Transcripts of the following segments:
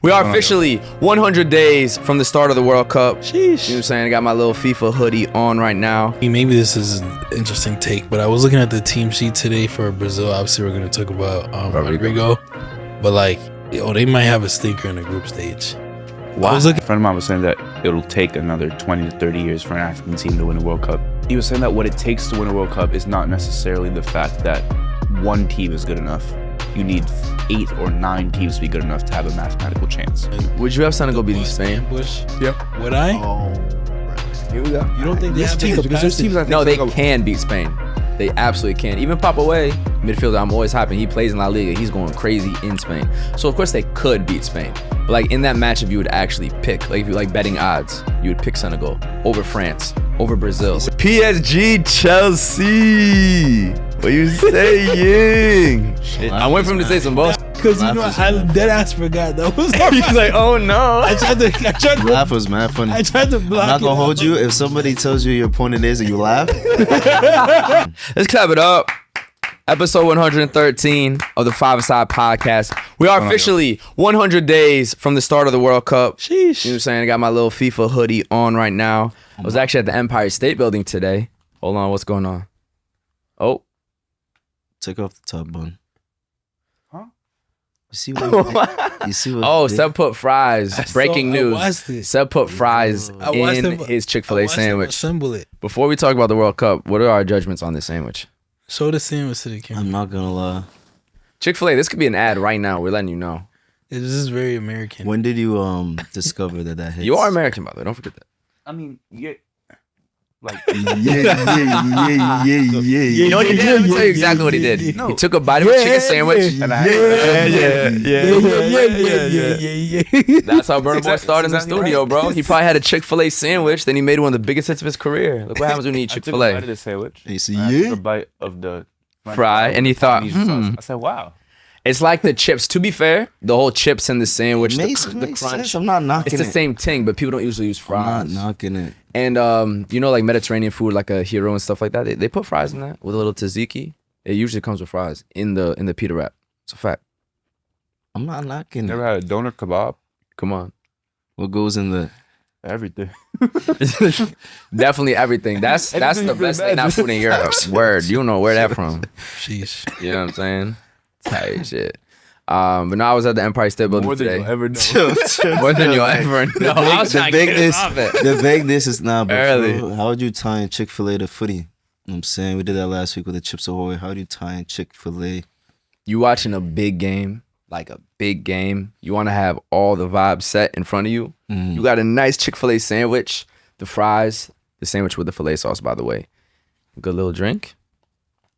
We are officially 100 days from the start of the World Cup. Sheesh. You know what I'm saying? I got my little FIFA hoodie on right now. Maybe this is an interesting take, but I was looking at the team sheet today for Brazil. Obviously, we're going to talk about Rodrigo. But, like, they might have a stinker in the group stage. Wow. A friend of mine was saying that it'll take another 20 to 30 years for an African team to win a World Cup. He was saying that what it takes to win a World Cup is not necessarily the fact that one team is good enough. You need 8 or 9 teams to be good enough to have a mathematical chance. Would you have Senegal beating Spain? Yeah. Would I? Oh, here we go. You don't think they have teams, because there's teams I think No, they can beat Spain. They absolutely can. Even Papa Way, midfielder, I'm always hyping. He plays in La Liga. He's going crazy in Spain. So, of course, they could beat Spain. But, like, in that matchup, you would actually pick. Like, if you like betting odds, you would pick Senegal over France, over Brazil. PSG, Chelsea. What are you saying? I went for him to say some bullshit. Because, you know, I dead ass forgot. That was He's like, oh, no. I tried to Laugh was mad funny. I tried to block I'm not gonna it hold you. If somebody tells you your opponent is and you laugh, Let's clap it up. Episode 113 of the Five Side Podcast. We are officially 100 days from the start of the World Cup. Sheesh. You know what I'm saying? I got my little FIFA hoodie on right now. I was actually at the Empire State Building today. Hold on, what's going on? Oh. take off the top bun. Huh? You see what? You see what? Oh, Seb put fries. Breaking news. Seb put fries in his Chick-fil-A sandwich. Assemble it. Before we talk about the World Cup, what are our judgments on this sandwich? Show the sandwich to the camera. I'm not gonna lie. Chick-fil-A, this could be an ad right now. We're letting you know. This is very American. When did you discover that hits? You are American, by the way. Don't forget that. I mean, yeah. Like, yeah. You know what he did? Let me tell you exactly what he did. No. He took a bite of a chicken sandwich. and Yeah. That's how Burna Boy started in the exactly studio, right. bro. He probably had a Chick-fil-A sandwich, then he made one of the biggest hits of his career. Look what happens when you eat I took a bite of Chick-fil-A. the sandwich. You see, and I yeah. took a bite of the Fry, and he thought, I said, wow. It's like the chips. To be fair, the whole chips and the sandwich, Makes the crunch. sense. I'm not knocking It's the it. same thing, but people don't usually use I'm fries. not knocking it. And you know, like Mediterranean food, like a hero and stuff like that. They put fries in that with a little tzatziki. It usually comes with fries in the pita wrap. It's a fact. I'm not knocking Never it. had a doner kebab. Come on. What goes in the? Everything. Definitely everything. That's the Everything's best bad. thing I food in Europe. Word. You don't know where that from. Sheesh. You know what I'm saying? Tight shit. But no, I was at the Empire State Building More than today. you'll ever know. More than you'll ever know. I was trying to get us off it. The vagueness is not. But Early. bro, how would you tie in Chick-fil-A to footy? You know what I'm saying? We did that last week with the Chips Ahoy. How do you tie in Chick-fil-A? You watching a big game, like a big game. You want to have all the vibes set in front of you. Mm. You got a nice Chick-fil-A sandwich, the fries, the sandwich with the filet sauce, by the way. Good little drink.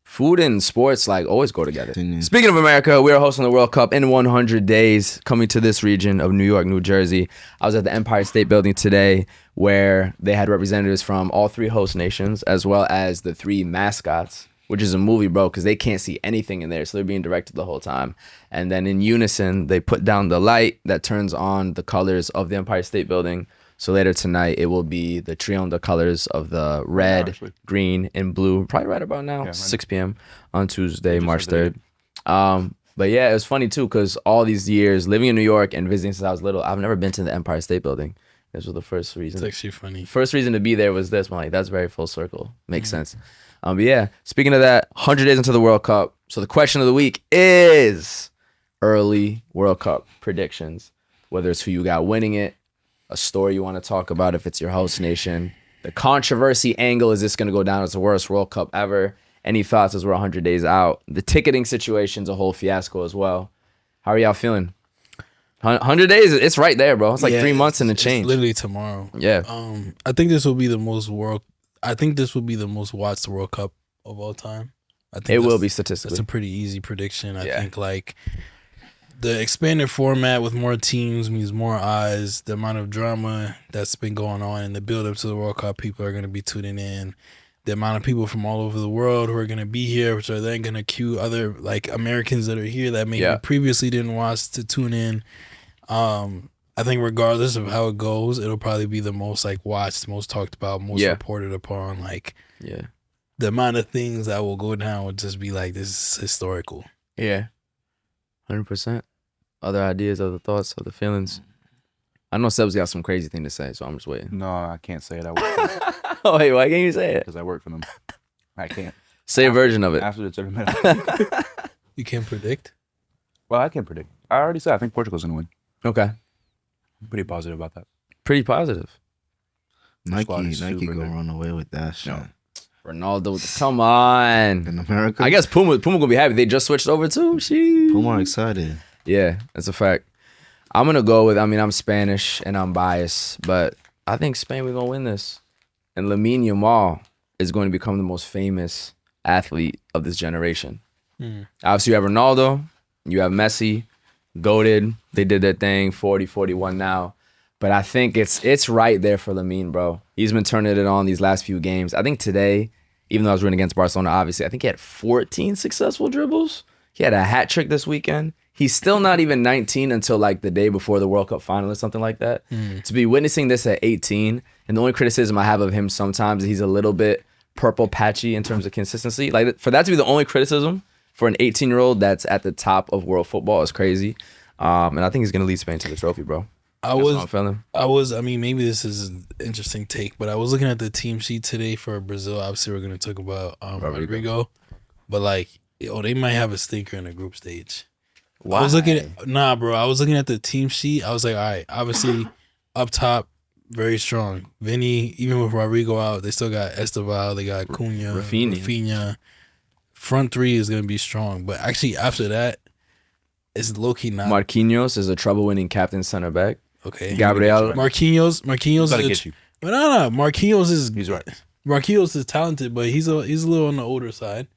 Food and sports, like, always go together. Yeah. Speaking of America, we are hosting the World Cup in 100 days, coming to this region of New York, New Jersey. I was at the Empire State Building today, where they had representatives from all 3 host nations, as well as the 3 mascots, which is a movie, bro, because they can't see anything in there, so they're being directed the whole time. And then in unison, they put down the light that turns on the colors of the Empire State Building. So later tonight, it will be the triumph the colors of the red, actually. green, and blue. Probably right about now, Yeah, right. 6 p.m. on Tuesday, just March heard 3rd. But yeah, it was funny too, because all these years living in New York and visiting since I was little, I've never been to the Empire State Building. This was the first reason. It's actually funny. First reason to be there was this. I'm like, that's very full circle. Makes sense. But yeah, speaking of that, 100 days into the World Cup. So the question of the week is early World Cup predictions. Whether it's who you got winning it, a story you want to talk about if it's your host nation. The controversy angle, is this going to go down as the worst World Cup ever? Any thoughts as we're 100 days out? The ticketing situation's a whole fiasco as well. How are y'all feeling? 100 days, it's right there, bro. It's like 3 months and a change. It's literally tomorrow. Yeah. I think this will be the most watched World Cup of all time. I think It will that's- be statistically. That's a pretty easy prediction. I Yeah. think like the expanded format with more teams means more eyes. The amount of drama that's been going on in the build up to the World Cup, people are going to be tuning in. The amount of people from all over the world who are going to be here, which are then going to cue other like Americans that are here that maybe previously didn't watch to tune in. I think regardless of how it goes, it'll probably be the most like watched, most talked about, most reported upon. Like, the amount of things that will go down would just be like, this is historical. Yeah, 100%. Other ideas, other thoughts, other feelings? I know Seb's got some crazy thing to say, so I'm just waiting. No, I can't say it. I work for them Oh, wait, why can't you say it? because I work for them. I can't. Say a version of it. After the tournament. You can't predict. Well, I can predict. I already said I think Portugal's going to win. Okay. I'm pretty positive about that. Pretty positive. Nike is super gonna good. run away with that shit. Ronaldo, come on. In America, I guess Puma gonna be happy. They just switched over too. Puma are excited. Yeah, that's a fact. I'm gonna go with. I mean, I'm Spanish and I'm biased, but I think Spain we're gonna win this. And Lamine Yamal is going to become the most famous athlete of this generation. Obviously, you have Ronaldo, you have Messi, goated. They did their thing, 40, 41 now. But I think it's right there for Lamine, bro. He's been turning it on these last few games. I think today, even though I was rooting against Barcelona, obviously, I think he had 14 successful dribbles. He had a hat trick this weekend. He's still not even 19 until like the day before the World Cup final or something like that. To be witnessing this at 18, and the only criticism I have of him sometimes is he's a little bit purple patchy in terms of consistency. Like for that to be the only criticism for an 18-year-old that's at the top of world football is crazy. And I think he's gonna lead Spain to the trophy, bro. I mean, maybe this is an interesting take, but I was looking at the team sheet today for Brazil. Obviously, we're going to talk about Rodrigo. But, like, they might have a stinker in the group stage. Why? I was looking at the team sheet. I was like, all right, obviously, up top, very strong. Vinny, even with Rodrigo out, they still got Esteval. They got Cunha, Rafinha. Front three is going to be strong. But actually, after that, it's low-key not. Marquinhos is a trouble-winning captain center back. Okay. Gabriel. Marquinhos Gotta get you. But no. Marquinhos is. He's right. Marquinhos is talented, but he's a little on the older side.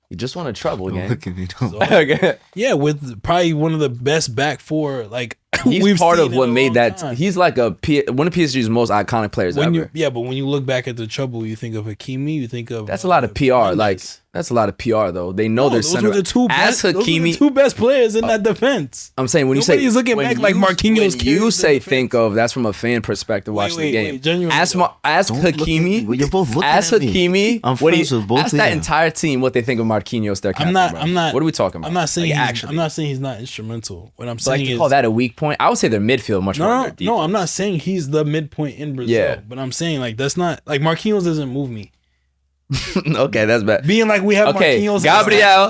You just want a trouble game. Look at me, don't. So, Okay. yeah, with probably one of the best back four. Like He's we've part seen of in what a made long that. time. He's like one of PSG's most iconic players ever. But when you look back at the trouble, you think of Hakimi. You think of That's a lot of PR. Mendes. Like that's a lot of PR though. They know their those center. were the two As best. Those were the Hakimi, two best players in that defense. I'm saying when Nobody's looking back like Marquinhos When carried you the say defense. think of, that's from a fan perspective watching the game. genuinely Ask though. ask Don't look at Hakimi. me. You're both looking Ask at me. Hakimi. I'm what do friends with both ask of that you. entire team what they think of Marquinhos. Their captain, bro. I'm not. What are we talking about? I'm not saying. Like, He's, actually. I'm not saying he's not instrumental. What I'm So like saying to is call that a weak point. I would say their midfield much more. than their defense. No, I'm not saying he's the midpoint in Brazil. Yeah. But I'm saying like that's not like Marquinhos doesn't move me. Okay, that's bad. Being like we have Okay, Marquinhos.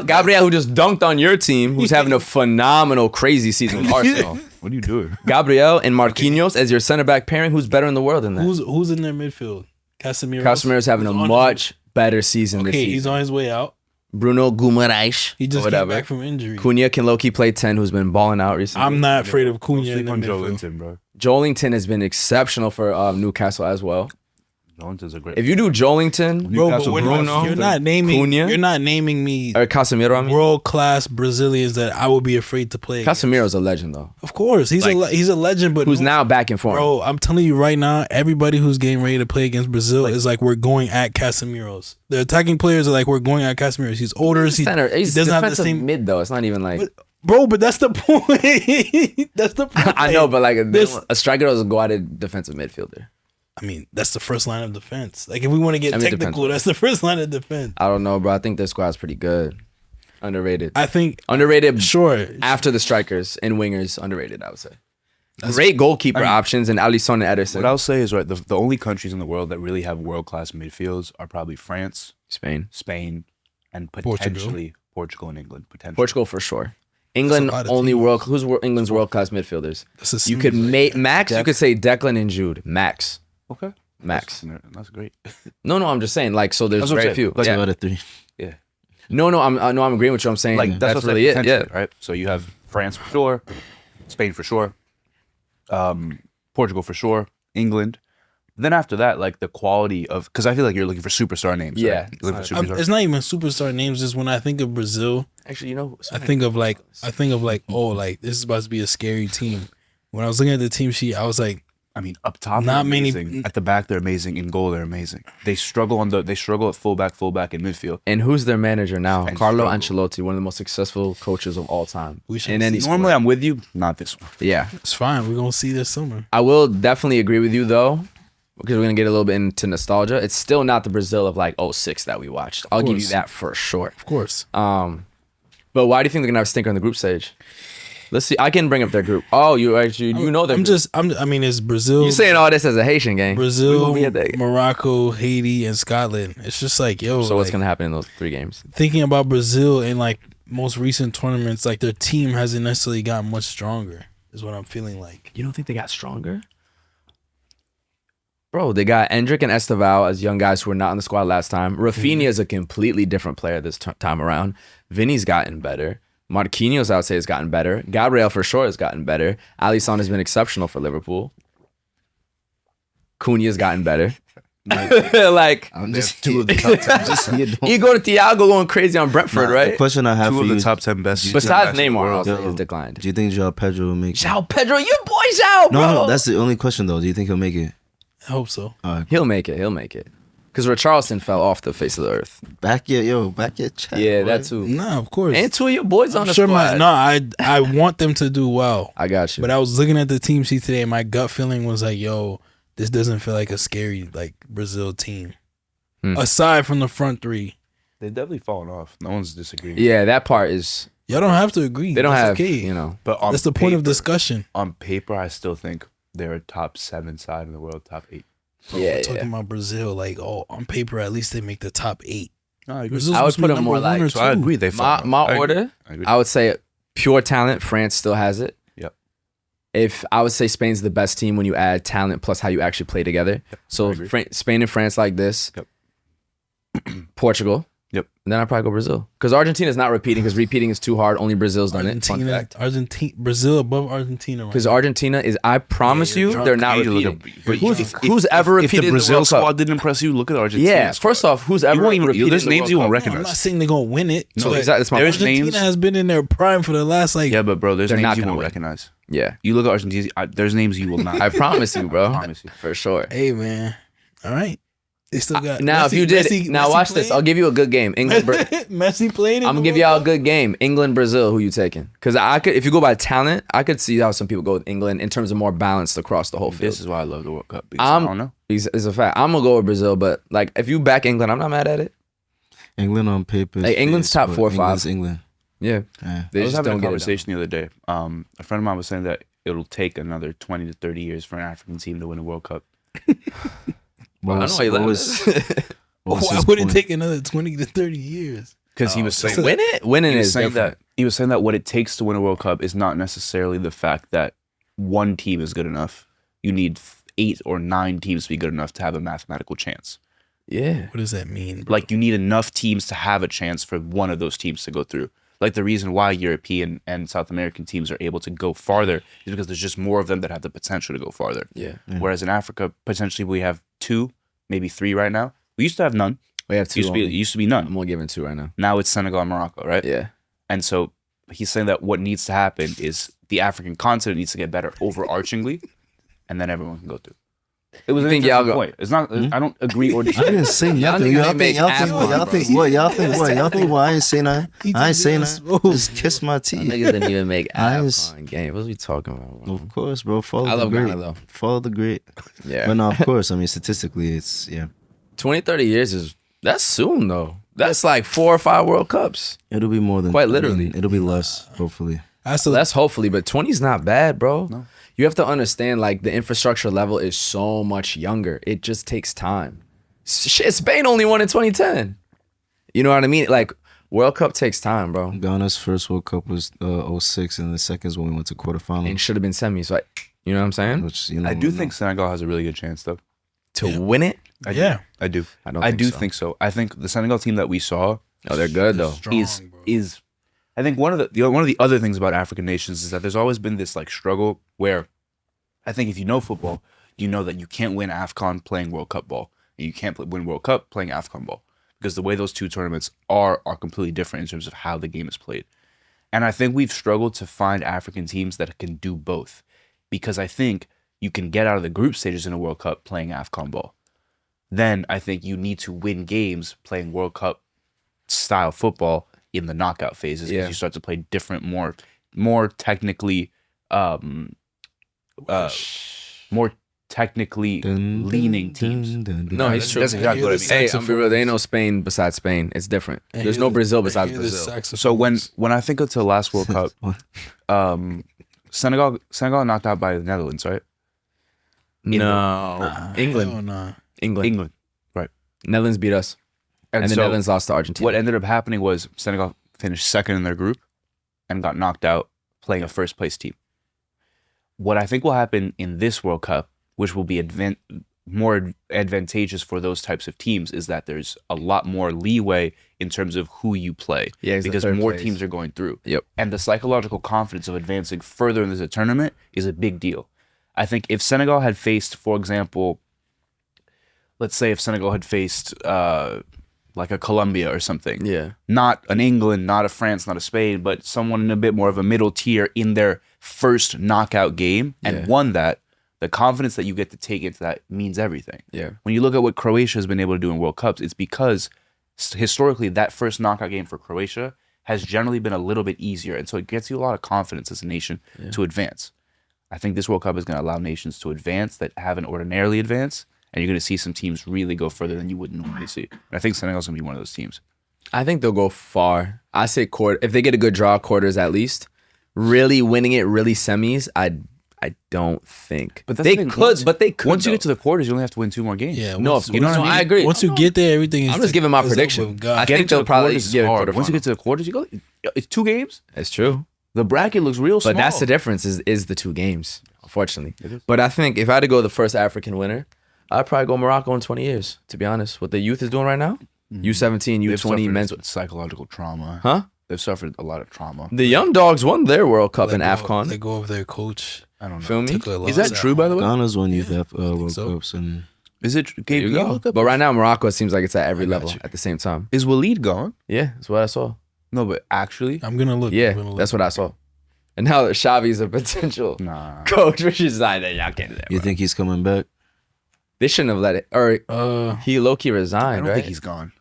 Gabriel, who just dunked on your team, who's having a phenomenal, crazy season with Arsenal. What are you doing? Gabriel and Marquinhos as your center back pairing, who's better in the world than that? Who's in their midfield? Casemiro. Casemiro's having a much better season this Okay, season. he's on his way out. Bruno Guimaraes. He just or came whatever. back from injury. Cunha can low-key play 10, who's been balling out recently. I'm not afraid of Don't Cunha in sleep the on Joe midfield. Linton, bro. Joelinton has been exceptional for Newcastle as well. Joe Linton's a great. If you do Joelinton Bro, but Newcastle, Bruno, you're not naming. Cunha? You're not naming me or Casemiro, I mean. world class Brazilians that I would be afraid to play. against. Casemiro's a legend, though. Of course, he's a legend, but Who's now back in form. Bro, I'm telling you right now, everybody who's getting ready to play against Brazil is like we're going at Casemiro's. The attacking players are like we're going at Casemiro's. He's older. He's He doesn't have the defensive same. mid, though. It's not even like... But that's the point. That's the point. I know, but like This- a striker doesn't go at a defensive midfielder. I mean, that's the first line of defense. Like if we want to get I mean, it depends. technical, that's the first line of defense. I don't know, bro. I think their squad's pretty good. Underrated. I think Underrated sure. after the strikers and wingers. Underrated, I would say. Great goalkeeper options in Alisson and Ederson. What I'll say is right. The only countries in the world that really have world class midfields are probably France, Spain. Spain, and potentially Portugal and England. Potentially. Portugal for sure. England lot of only teams. Who's England's world class midfielders? That's a You could smooth- make Max. You could say Declan and Jude. Max. Okay. Max. That's great. No, I'm just saying. Like, so there's That's what I'm very saying. few. Like, Yeah. Two out of three. Yeah. No, I'm agreeing with you. I'm saying Like that's what really I'm it. saying, Yeah. potentially, right. So you have France for sure, Spain for sure, Portugal for sure, England. Then after that, like the quality of, because I feel like you're looking for superstar names. Yeah. Right? You're looking for superstar. It's not even superstar names. Just when I think of Brazil, Actually, you know, I think of like oh, like this is about to be a scary team. When I was looking at the team sheet, I was like, I mean, up top, Not they're many- amazing. At the back, they're amazing. In goal, they're amazing. They struggle at fullback, and midfield. And who's their manager now? And Carlo struggle. Ancelotti, one of the most successful coaches of all time. We should in any see- sport. Normally, I'm with you. Not this one. Yeah. it's fine. We're gonna see this summer. I will definitely agree with you though, because we're gonna get a little bit into nostalgia. It's still not the Brazil of like 06 that we watched. I'll give you course. that for sure. Of course. But why do you think they're gonna have a stinker in the group stage? Let's see. I can bring up their group. Oh, you know their group. I mean, it's Brazil. You saying all this as a Haitian gang? Brazil, We gonna be at that- Morocco, Haiti, and Scotland. It's just like, yo. So what's like, gonna happen in those 3 games? thinking about Brazil in like most recent tournaments, like their team hasn't necessarily gotten much stronger. Is what I'm feeling like. You don't think they got stronger? Bro, they got Endrick and Esteval as young guys who were not in the squad last time. Rafinha is a completely different player this time around. Vinny's gotten better. Marquinhos, I would say, has gotten better. Gabriel, for sure, has gotten better. Alisson has been exceptional for Liverpool. Cunha's gotten better. Like, I'm just 2 of the top 10. Just you go to Thiago going crazy on Brentford, The right? question I have 2 for of you. the top 10 best. Besides in the Neymar, world. also has declined. Do you think João Pedro will make it? João Pedro, your boy João, bro. No, that's the only question though. Do you think he'll make it? I hope so. He'll make it. He'll make it. Because Richarlison fell off the face of the earth. Back your chat. Yeah, boy. that too. Nah, of course. And 2 of your boys on I'm the sure squad. I want them to do well. I got you. But I was looking at the team sheet today, and my gut feeling was like, yo, this doesn't feel like a scary like Brazil team. Aside from the front 3. They've definitely fallen off. No one's disagreeing. Yeah, that part is. Y'all don't have to agree. They don't That's have, okay. you know. But on That's the point of paper- discussion. On paper, I still think they're a top 7 side in the world, top 8. Yeah, Talking about Brazil, like, on paper, at least they make the top 8. No, I agree. Brazil's I would supposed to put be them more number 1 like- or So I 2. agree. They My fall. I agree. order, I agree. I would say pure talent, France still has it. Yep. If I would say Spain's the best team when you add talent plus how you actually play together. I So agree. Spain and France like this. Yep. Portugal. Yep. And then I'd probably go Brazil. Because Argentina's not repeating because repeating is too hard. Only Brazil's done it. Fun fact. Brazil above Argentina right Because now. Argentina is, I promise you're you, drunk. they're not You look repeating. at- but Who's ever If repeated the in Brazil World Cup? squad didn't impress you, look at Argentina. Yeah, first off, who's ever won't even- repeated there's in the names you World won't Cup? I'm recognize. not saying they're gonna win it. No, but exactly, that's my there's point. Argentina names- has been in their prime for the last like. Yeah, but bro, there's They're not names you gonna won't win. recognize. Yeah. You look at Argentina, there's names you will not. I promise you, bro. I promise you. For sure. Hey man, all right. They still got Now, if Messi- you did, Messi- now Messi watch this. I'll give you a good game. England. Messi played. I'm gonna give y'all a good game. England, Brazil. Who you taking? Because I could, if you go by talent, I could see how some people go with England in terms of more balanced across the whole field. This is why I love the World Cup. Because I don't know. It's a fact. I'm gonna go with Brazil, but like if you back England, I'm not mad at it. England on paper. Like, England's top 4 or 5. England's England. Yeah, Yeah. they I was just having don't a get it conversation the other day. A friend of mine was saying that it'll take another 20 to 30 years for an African team to win a World Cup. What I was- know you what love was- it. what was Why his would it point? take another 20 to 30 years? Because he was saying Win it. Winning he was is saying different. that he was saying that what it takes to win a World Cup is not necessarily the fact that one team is good enough. You need 8 or 9 teams to be good enough to have a mathematical chance. Yeah, What does that mean? Bro? Like you need enough teams to have a chance for one of those teams to go through. Like the reason why European and South American teams are able to go farther is because there's just more of them that have the potential to go farther. yeah. Whereas in Africa, potentially we have 2, maybe 3 right now. We used to have none. We have It two. used to be, it only. used to be I'm none. only giving 2 right now. Now it's Senegal and Morocco, right? Yeah, And so he's saying that what needs to happen is the African continent needs to get better overarchingly, and then everyone can go through. It was You an think y'all interesting go- point. It's not. I don't agree or I disagree. didn't say nothing. niggas Y'all ain't make think what? Y'all AFCON, think bro. what? Y'all think what? Y'all think what? I ain't say nothing. I ain't say just nothing. got Just kiss my teeth. niggas didn't even make I was- AFCON game. What are we talking about? Bro? Of course, bro. Follow I the love great. Ghana, though. Follow the great. Yeah, But no, of course. I mean, statistically, it's 20, 30 years that's soon though. That's like 4 or 5 World Cups. It'll be more than Quite literally. it'll be less, hopefully. I still That's hopefully, but 20 is not bad, bro. No. You have to understand, like, the infrastructure level is so much younger. It just takes time. Shit, Spain only won in 2010. You know what I mean? Like, World Cup takes time, bro. Ghana's first World Cup was 06, and the second is when we went to quarterfinals. And should have been semis. Like, you know what I'm saying? Which you know, I do think Senegal has a really good chance, though. To win it, yeah. I do. I don't I think do so. think so. I think the Senegal team that we saw oh, they're good though. Strong, bro. is. I think one of the other things about African nations is that there's always been this like struggle where, I think if you know football, you know that you can't win AFCON playing World Cup ball, and you can't win World Cup playing AFCON ball, because the way those two tournaments are completely different in terms of how the game is played. And I think we've struggled to find African teams that can do both, because I think you can get out of the group stages in a World Cup playing AFCON ball. Then I think you need to win games playing World Cup style football in the knockout phases, because Yeah. you start to play different, more technically, more technically leaning teams. No, he's true. That's exactly what I mean. Hey, I'm be real. There ain't no Spain besides Spain. It's different. There's no Brazil besides Brazil. So when I think of the last World Cup, Senegal knocked out by the Netherlands, right? No, England. England, right? Netherlands beat us, and the so Netherlands lost to Argentina. what ended up happening was Senegal finished second in their group and got knocked out playing a first place team. What I think will happen in this World Cup, which will be more advantageous for those types of teams, is that there's a lot more leeway in terms of who you play. Yeah, it's the because third more place. teams are going through. Yep. And the psychological confidence of advancing further into the tournament is a big deal. I think if Senegal had faced, for example, let's say if Senegal had faced like a Colombia or something. Yeah. Not an England, not a France, not a Spain, but someone in a bit more of a middle tier in their first knockout game and won that, the confidence that you get to take into that means everything. Yeah. When you look at what Croatia has been able to do in World Cups, it's because historically that first knockout game for Croatia has generally been a little bit easier. And so it gets you a lot of confidence as a nation to advance. I think this World Cup is going to allow nations to advance that haven't ordinarily advanced. And you're going to see some teams really go further than you would normally see. And I think Senegal's going to be one of those teams. I think they'll go far. I say if they get a good draw, quarters at least. Really winning it, really semis, I don't think. But they could, but they could. Once you get to the quarters, you only have to win 2 more games. Yeah, No, you know what I mean? I agree. Once you get there, everything is. I'm just giving my is up prediction. with God. I think they'll probably is get hard. a Once you quarterfinal. get to the quarters, you go. It's 2 games. It's true. The bracket looks real small. But that's the difference is the 2 games, unfortunately. But I think if I had to go the first African winner, I'd probably go Morocco in 20 years, to be honest. What the youth is doing right now, U17, They've U20 suffered men's. psychological trauma. Huh? They've suffered a lot of trauma. The young dogs won their World Cup in Let AFCON. go of their coach. I don't know. Feel me? Took a Is loss that at true, by the way? Ghana's won youth World so. Cups, and Is it? There you go. But right now, Morocco, it seems like it's at every level at the same time. Is Waleed gone? Yeah, that's what I saw. No, but actually, I'm gonna look. Yeah, I'm gonna look. that's what I saw. And now that Xavi's a potential nah. coach, which is like, y'all can't do that. you bro. think he's coming back? They shouldn't have let it. Or he low-key I resigned, don't right? think he's gone.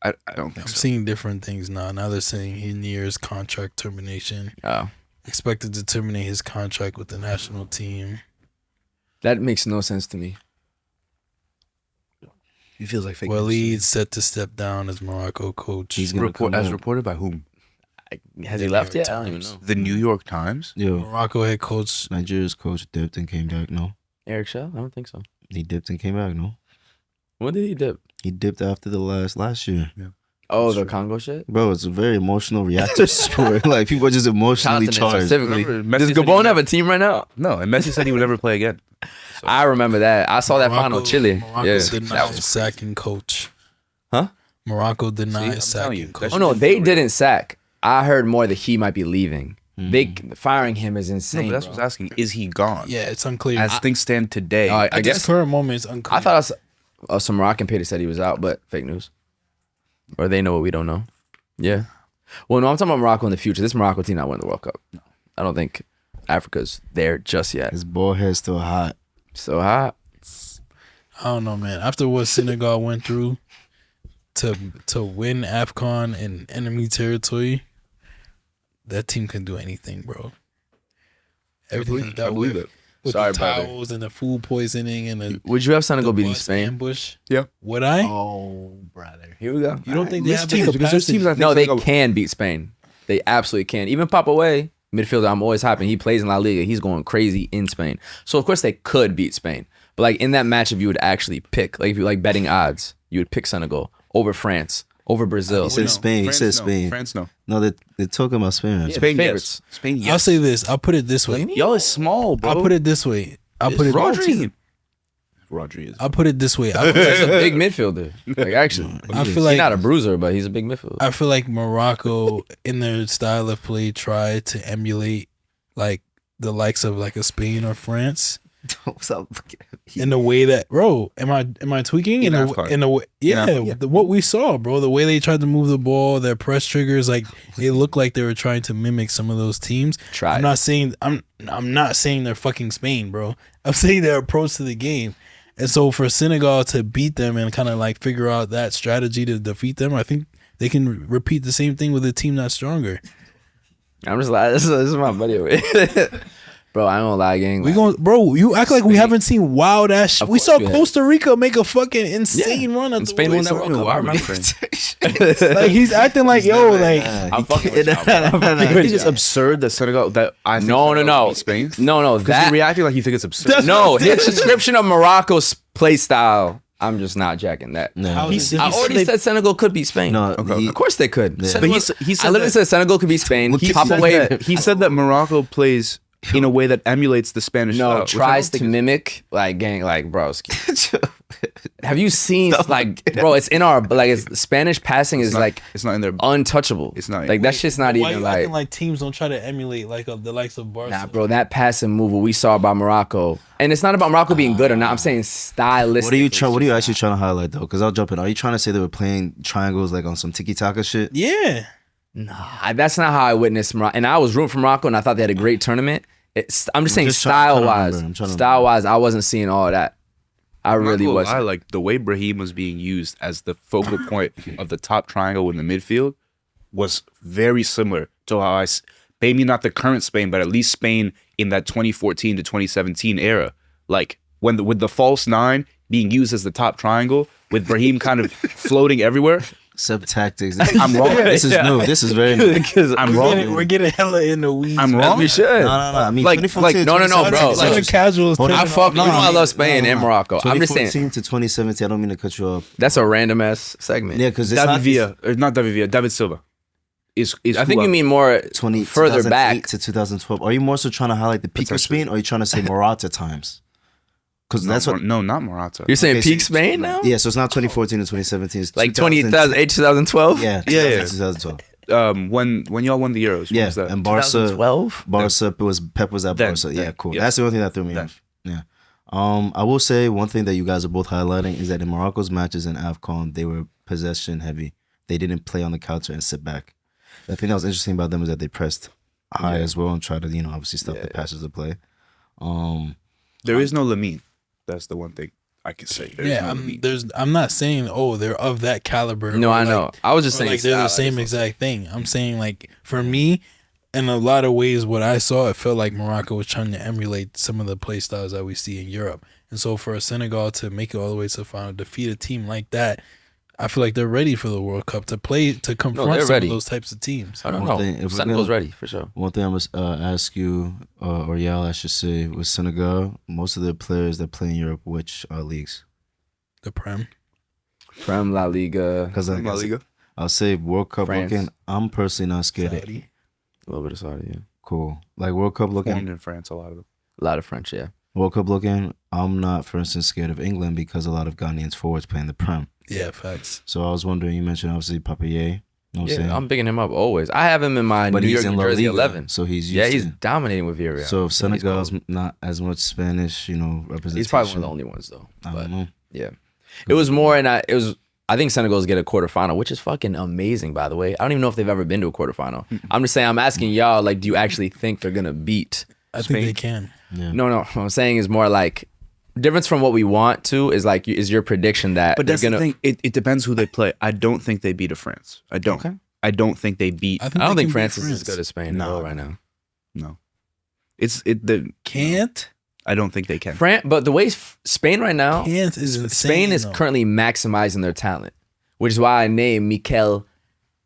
I don't think I'm so. seeing different things now. Now they're saying he nears contract termination. Oh, Expected to terminate his contract with the national team. that makes no sense to me. He feels like fake. Waleed set to step down as Morocco coach. He's gonna come As back. reported by whom? Has he The left New yet? York I don't even Times. know. The New York Times. Yo, Morocco head coach. Nigeria's coach dipped and came back. No, Eric Shell? I don't think so. he dipped and came back. No, When did he dip? he dipped after the last year. Oh, the Congo shit? Bro, it's a very emotional reactive sport. Like people are just emotionally Continent charged. specifically. Remember, Messi Does said he Gabon would have a team right now? No, and Messi said he would never play again. I remember that. I saw that final Chile. Morocco Yeah. denied sacking coach. Huh? Morocco I'm denied telling you, sacking that coach. Oh no, they didn't sack. I heard more that he might be leaving. They firing him is No, insane. but that's what I was asking. Is he gone? Yeah, it's unclear. As things stand today, I At guess this current moment, it's unclear. I thought some Moroccan paper said he was out, but fake news. Or they know what we don't know. Yeah. Well, no, I'm talking about Morocco in the future. This Morocco team not winning the World Cup. No. I don't think Africa's there just yet. His ball head's still hot. So hot. I don't know, man. After what Senegal went through to win AFCON in enemy territory, that team can do anything, bro. Everything I believe it. with Sorry, the brother. towels and the food poisoning and the Would you have Senegal beating bus Spain? ambush. Yeah. Would I? Oh, brother. Here we go. You don't think they List have the teams, because there's capacity? teams I think No, they Senegal- can beat Spain. They absolutely can. Even Papa Way, midfielder, I'm always hyping. He plays in La Liga. He's going crazy in Spain. So, of course, they could beat Spain. But, like, in that matchup, you would actually pick. Like, if you like betting odds, you would pick Senegal over France, over Brazil. He said Spain. France, he said no. Spain. France, no. No, they're talking about Spain. Right? Spain, favorites. yes. Spain, yes. I'll say this. I'll put it this way. Y'all is small, bro. I'll put it this way. I'll put it. Rodri. Rodri is. I'll put it this way. I feel He's a like, big midfielder. Like, actually. I feel He's like not a bruiser, but he's a big midfielder. I feel like Morocco, in their style of play, tried to emulate like the likes of like a Spain or France. In the way that, bro, am I tweaking? In the way, yeah, what we saw, bro, the way they tried to move the ball, their press triggers, like it looked like they were trying to mimic some of those teams. Try. I'm not saying they're fucking Spain, bro. I'm saying their approach to the game. And so for Senegal to beat them and kind of like figure out that strategy to defeat them, I think they can repeat the same thing with a team that's stronger. I'm just like, this is my buddy over here. Bro, I ain't gonna lie, gang. We going, bro. You act like we haven't seen wild ass. Of We course saw we have. Costa Rica make a fucking insane run at And the Spain World won that Cup. World Cup. I remember. Like he's acting like yo, like I'm fucking with y'all, bro. I think it's just absurd that Senegal. That I think Senegal No. beat Spain. No. Because That you're reacting like you think it's absurd. no. His description of Morocco's play style. I'm just not jacking that. No. How is it- I already said Senegal could beat Spain. No, Of course they could. Yeah. But he I said literally that- said Senegal could beat Spain. He Pop said away. that- he said that Morocco plays in a way that emulates the Spanish style, No, which I tries don't to think is- mimic bro. Have you seen bro? It's in our it's Spanish passing is it's not in there. untouchable. It's not- like that shit's not why even you like. acting like teams don't try to emulate like the likes of Barca? Nah, bro, that passing move what we saw about Morocco, and it's not about Morocco being good or not. I'm saying stylistic. What are you actually trying to highlight though? Because I'll jump in. Are you trying to say they were playing triangles like on some tiki taka shit? Yeah, That's not how I witnessed Morocco, and I was rooting for Morocco, and I thought they had a great tournament. I'm just saying just trying to style remember. I'm trying wise, to remember. I wasn't seeing all that. I really I wasn't. like the way Brahim was being used as the focal point of the top triangle in the midfield was very similar to how maybe not the current Spain, but at least Spain in that 2014 to 2017 era. Like with the false nine being used as the top triangle, with Brahim kind of floating everywhere. Sub tactics. I'm wrong. This is new. This is very new. I'm wrong. we're getting hella in the weeds. I'm man. wrong. We should. No. I mean, Like- 2014, no, 2017, bro. It's like a casual. Hold on. I fuck. You know I love Spain no, and no. Morocco. I'm just saying 2014 to 2017. I don't mean to cut you off. that's a random ass segment. Yeah, because it's David not Villa, or not David Villa, David Silva. Is I think who you mean more 20 further 2008 back. to 2012. Are you more so trying to highlight the peak of Spain, or are you trying to say Morata times? Because that's what. No, not Morata. You're saying Okay, peak so- Spain now? Yeah, so it's not 2014 to 2017. It's Like 2000 2008, 2012? Yeah, Yeah. 2012. When y'all won the Euros. When Yeah, was that? and Barca. 2012? Pep was at Then, Barca. then, Yeah, cool. yes. That's the only thing that threw me Then. off. Yeah. I will say one thing that you guys are both highlighting is that in Morocco's matches in AFCON, they were possession heavy. They didn't play on the counter and sit back. The thing that was interesting about them is that they pressed high as well and tried to, obviously stop the passes of play. There is no Lamine. That's the one thing I can say. There's no Lamine. I'm not saying they're of that caliber. No, or, I know. I was just or, saying like they're the style, same exact thing. I'm saying like for me, in a lot of ways, what I saw, it felt like Morocco was trying to emulate some of the play styles that we see in Europe. And so for Senegal to make it all the way to the final, defeat a team like that, I feel like they're ready for the World Cup to confront they're some ready. of those types of teams. I don't One know. thing, if we're Senegal's gonna- ready for sure. One thing I must ask you, or y'all, I should say, with Senegal, most of the players that play in Europe, which leagues? The Prem. Prem, La Liga, Because La Liga. I'll say World Cup France. looking, I'm personally not scared of. Saudi. a little bit of Saudi, yeah. Cool. Like World Cup Formed looking, in France, a lot of them. A lot of French, yeah. World Cup looking, I'm not, for instance, scared of England because a lot of Ghanaians forwards play in the Prem. Yeah, facts. So I was wondering, you mentioned obviously Papier. You know what I'm saying? Yeah, I'm picking him up always. I have him in my But New he's York, in New La Jersey Liga, 11. so he's used Yeah, he's to. dominating with Villarreal. So if He's Senegal's cold. not as much Spanish, representation. He's probably one of the only ones though. I But don't know. yeah, it was more, and I think Senegal's get a quarterfinal, which is fucking amazing, by the way. I don't even know if they've ever been to a quarterfinal. I'm just saying, I'm asking y'all, like, do you actually think they're gonna beat? I think they can. Yeah. No. What I'm saying is more like difference from what we want to is like is your prediction that But they're that's gonna. the thing. It depends who they play. I don't think they beat a France. I don't. Okay. I don't think they beat. I don't they think can beat France is as good as Spain No. right now. No. Can't. I don't think they can. But the way Spain right now, Can't is insane. Spain is though. currently maximizing their talent, which is why I named Mikel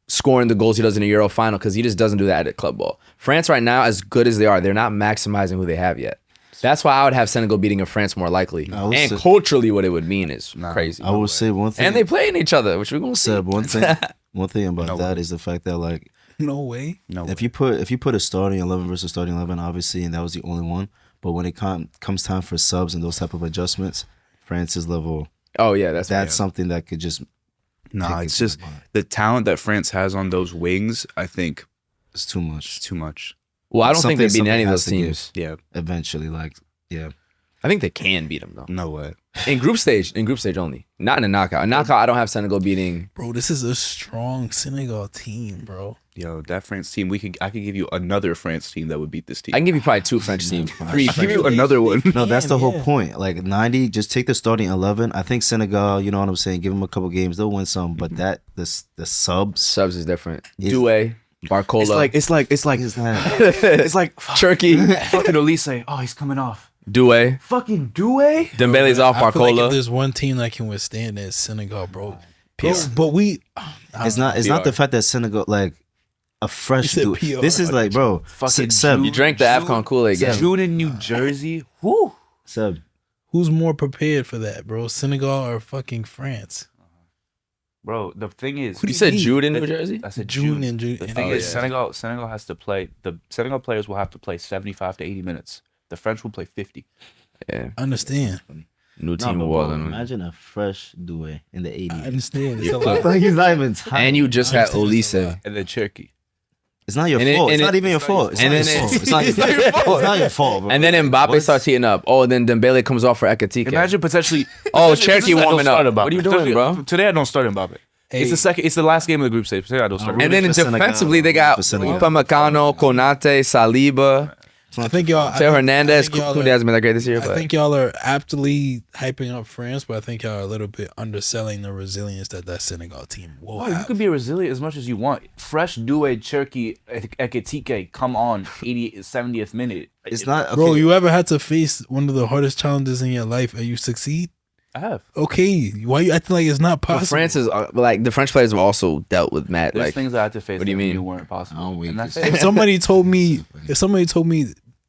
scoring the goals he does in a Euro final because he just doesn't do that at club ball. France right now, as good as they are, they're not maximizing who they have yet. That's why I would have Senegal beating a France more likely. I would And say- culturally, what it would mean is crazy. I will say one thing. And they playing each other, which we're gonna see. Seb, one thing about that is the fact that like No way. No. if you put a starting 11 versus starting 11, obviously, and that was the only one. But when it comes time for subs and those type of adjustments, France's level, Oh yeah, that's something that could just Nah, take it's it to just the bottom. the talent that France has on those wings. I think It's too it's much. too much. Well, I don't think they Something beat any of has those to give. teams. Yeah. Eventually, yeah. I think they can beat them though. No way. In group stage only, not in a knockout. A knockout, I don't have Senegal beating. Bro, this is a strong Senegal team, bro. Yo, that France team. I could give you another France team that would beat this team. I can give you probably 2 French teams, 3 I'll give you French. another one. No, that's the whole Yeah. point. Like 90, just take the starting 11. I think Senegal, you know what I'm saying, give them a couple games, they'll win some. But that the subs, Subs is different. Yes. Doué, Barcola. It's like it's like Turkey. fucking Elise. Oh, he's coming off. Due. Fucking Due. Dembele's off I feel like if Barcola. there's one team that can withstand it, it's Senegal, bro. PR. But we, It's not the fact that Senegal like a fresh You dude. said PR. This is like, bro, Fucking Seb, You drank the AFCON Kool-Aid game. June in New Jersey. Whoo. Seb, who's more prepared for that, bro? Senegal or fucking France? Bro, the thing is, You said Jude in New Jersey? I said June June. and June. The thing Oh, is, yeah. Senegal has to play. The Senegal players will have to play 75 to 80 minutes. The French will play 50. Yeah. understand. New no, team but of bro, Walden. imagine a fresh Due in the I 80s. understand. It's a lot. Like he's not even tired. And you just I had understand it's a Olise. lot. And then Turkey. It's not your And fault. it- It's and not it- even your fault. It's and not your then fault. it- It's not your fault. It's not your fault, bro. And then Mbappe What's- starts heating up. Oh, then Dembele comes off for Ekatike. Imagine potentially. Oh, potentially- Cherokee I don't warming start up. Mbappe. What are you doing, bro? Today I don't start Mbappe. Hey. It's the second. It's the last game of the group stage. Today I don't start. I'm And then rooting for Senegal. defensively, they got For Senegal. Upamecano, Konate, Saliba. I think y'all. Teo Hernandez. I think y'all Kunde are- hasn't been that great this year, I but think y'all are aptly hyping up France, but I think y'all are a little bit underselling the resilience that Senegal team will Oh, you have. could be resilient as much as you want. Fresh Due, Cherokee, Ekatike come on 80th, 70th minute. It's not. Okay. Bro, you ever had to face one of the hardest challenges in your life and you succeed? I have. Okay, why you acting like it's not but possible? France is like the French players have also dealt with Matt. There's Like things I had to face. what do you that mean? knew weren't possible. I'm weak. And that's If it. somebody told me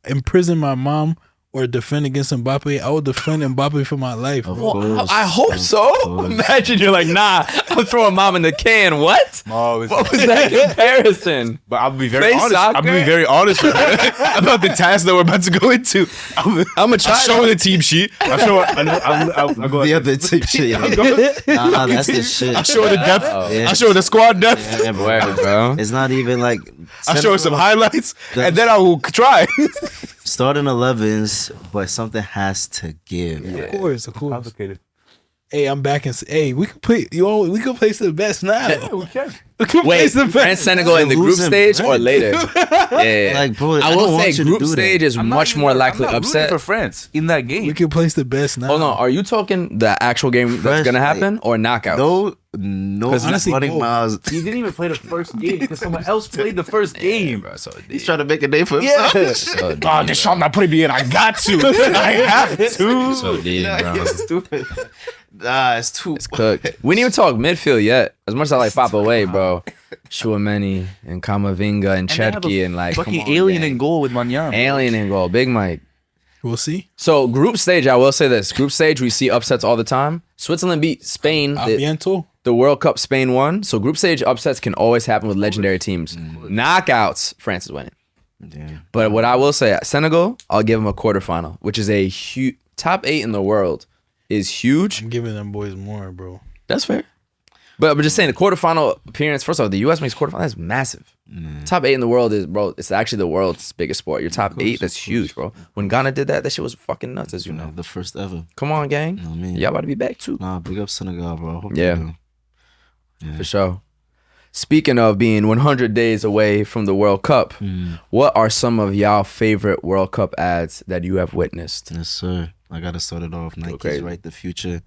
imprison my mom or defend against Mbappe, I would defend Mbappe for my life, Of bro. course. I hope Of so. course. Imagine you're like, nah, I'm throwing mom in the can. What? What was that comparison? But I'll be Play soccer? very honest about the task that we're about to go into. I'm a child. the team sheet. I'll show I'll go. The other type shit. Nah, that's the shit. I'll show her the depth. Yeah. I'll show her the squad depth. Yeah, Word, bro. It's not even like I'll show her some highlights, and then I will try. starting 11s, but something has to give. Of course. Complicated. Hey, I'm back and hey, we could play. We could place the best now. We can. We could Wait, place the France best. Senegal in the group Losing, stage or right? later? Yeah. Like, bro, I I will don't want say you to group do that. stage is much more likely I'm not upset. rooting for France in that game. We could place the best now. Hold on, are you talking the actual game that's Fresh, gonna like, happen or knockout? No, honestly, running both. miles. He didn't even play the first game because someone else played the first game. He's trying to make a name for himself. Oh, Deschamps not putting me in. I got to. I have to. So deep, bro. You're stupid. Nah, it's too. It's cooked. We didn't even talk midfield yet. As much as I like Pop away, bro. Chouameni and Kamavinga and Cherki and like fucking come on, alien gang. in goal with Manyama. Alien in goal. Big Mike. We'll see. So group stage, I will say this. Group stage, we see upsets all the time. Switzerland beat Spain. Aviento. The World Cup Spain won. So group stage upsets can always happen with legendary teams. Knockouts, France is winning. Damn. But what I will say, Senegal, I'll give them a quarterfinal, which is a huge top 8 in the world is huge. I'm giving them boys more, bro. That's fair. But I'm just saying the quarterfinal appearance, first off, the US makes quarterfinal, that's massive. Top 8 in the world is, bro, it's actually the world's biggest sport. Your top 8, that's huge, bro. When Ghana did that, that shit was fucking nuts, as you know. The first ever. Come on, gang. You know what I mean? Y'all about to be back too. Nah, big up Senegal, bro. I hope Yeah. they do. For sure. Speaking of being 100 days away from the World Cup, what are some of y'all favorite World Cup ads that you have witnessed? Yes, sir. I gotta start it off. Nike's crazy. right the future.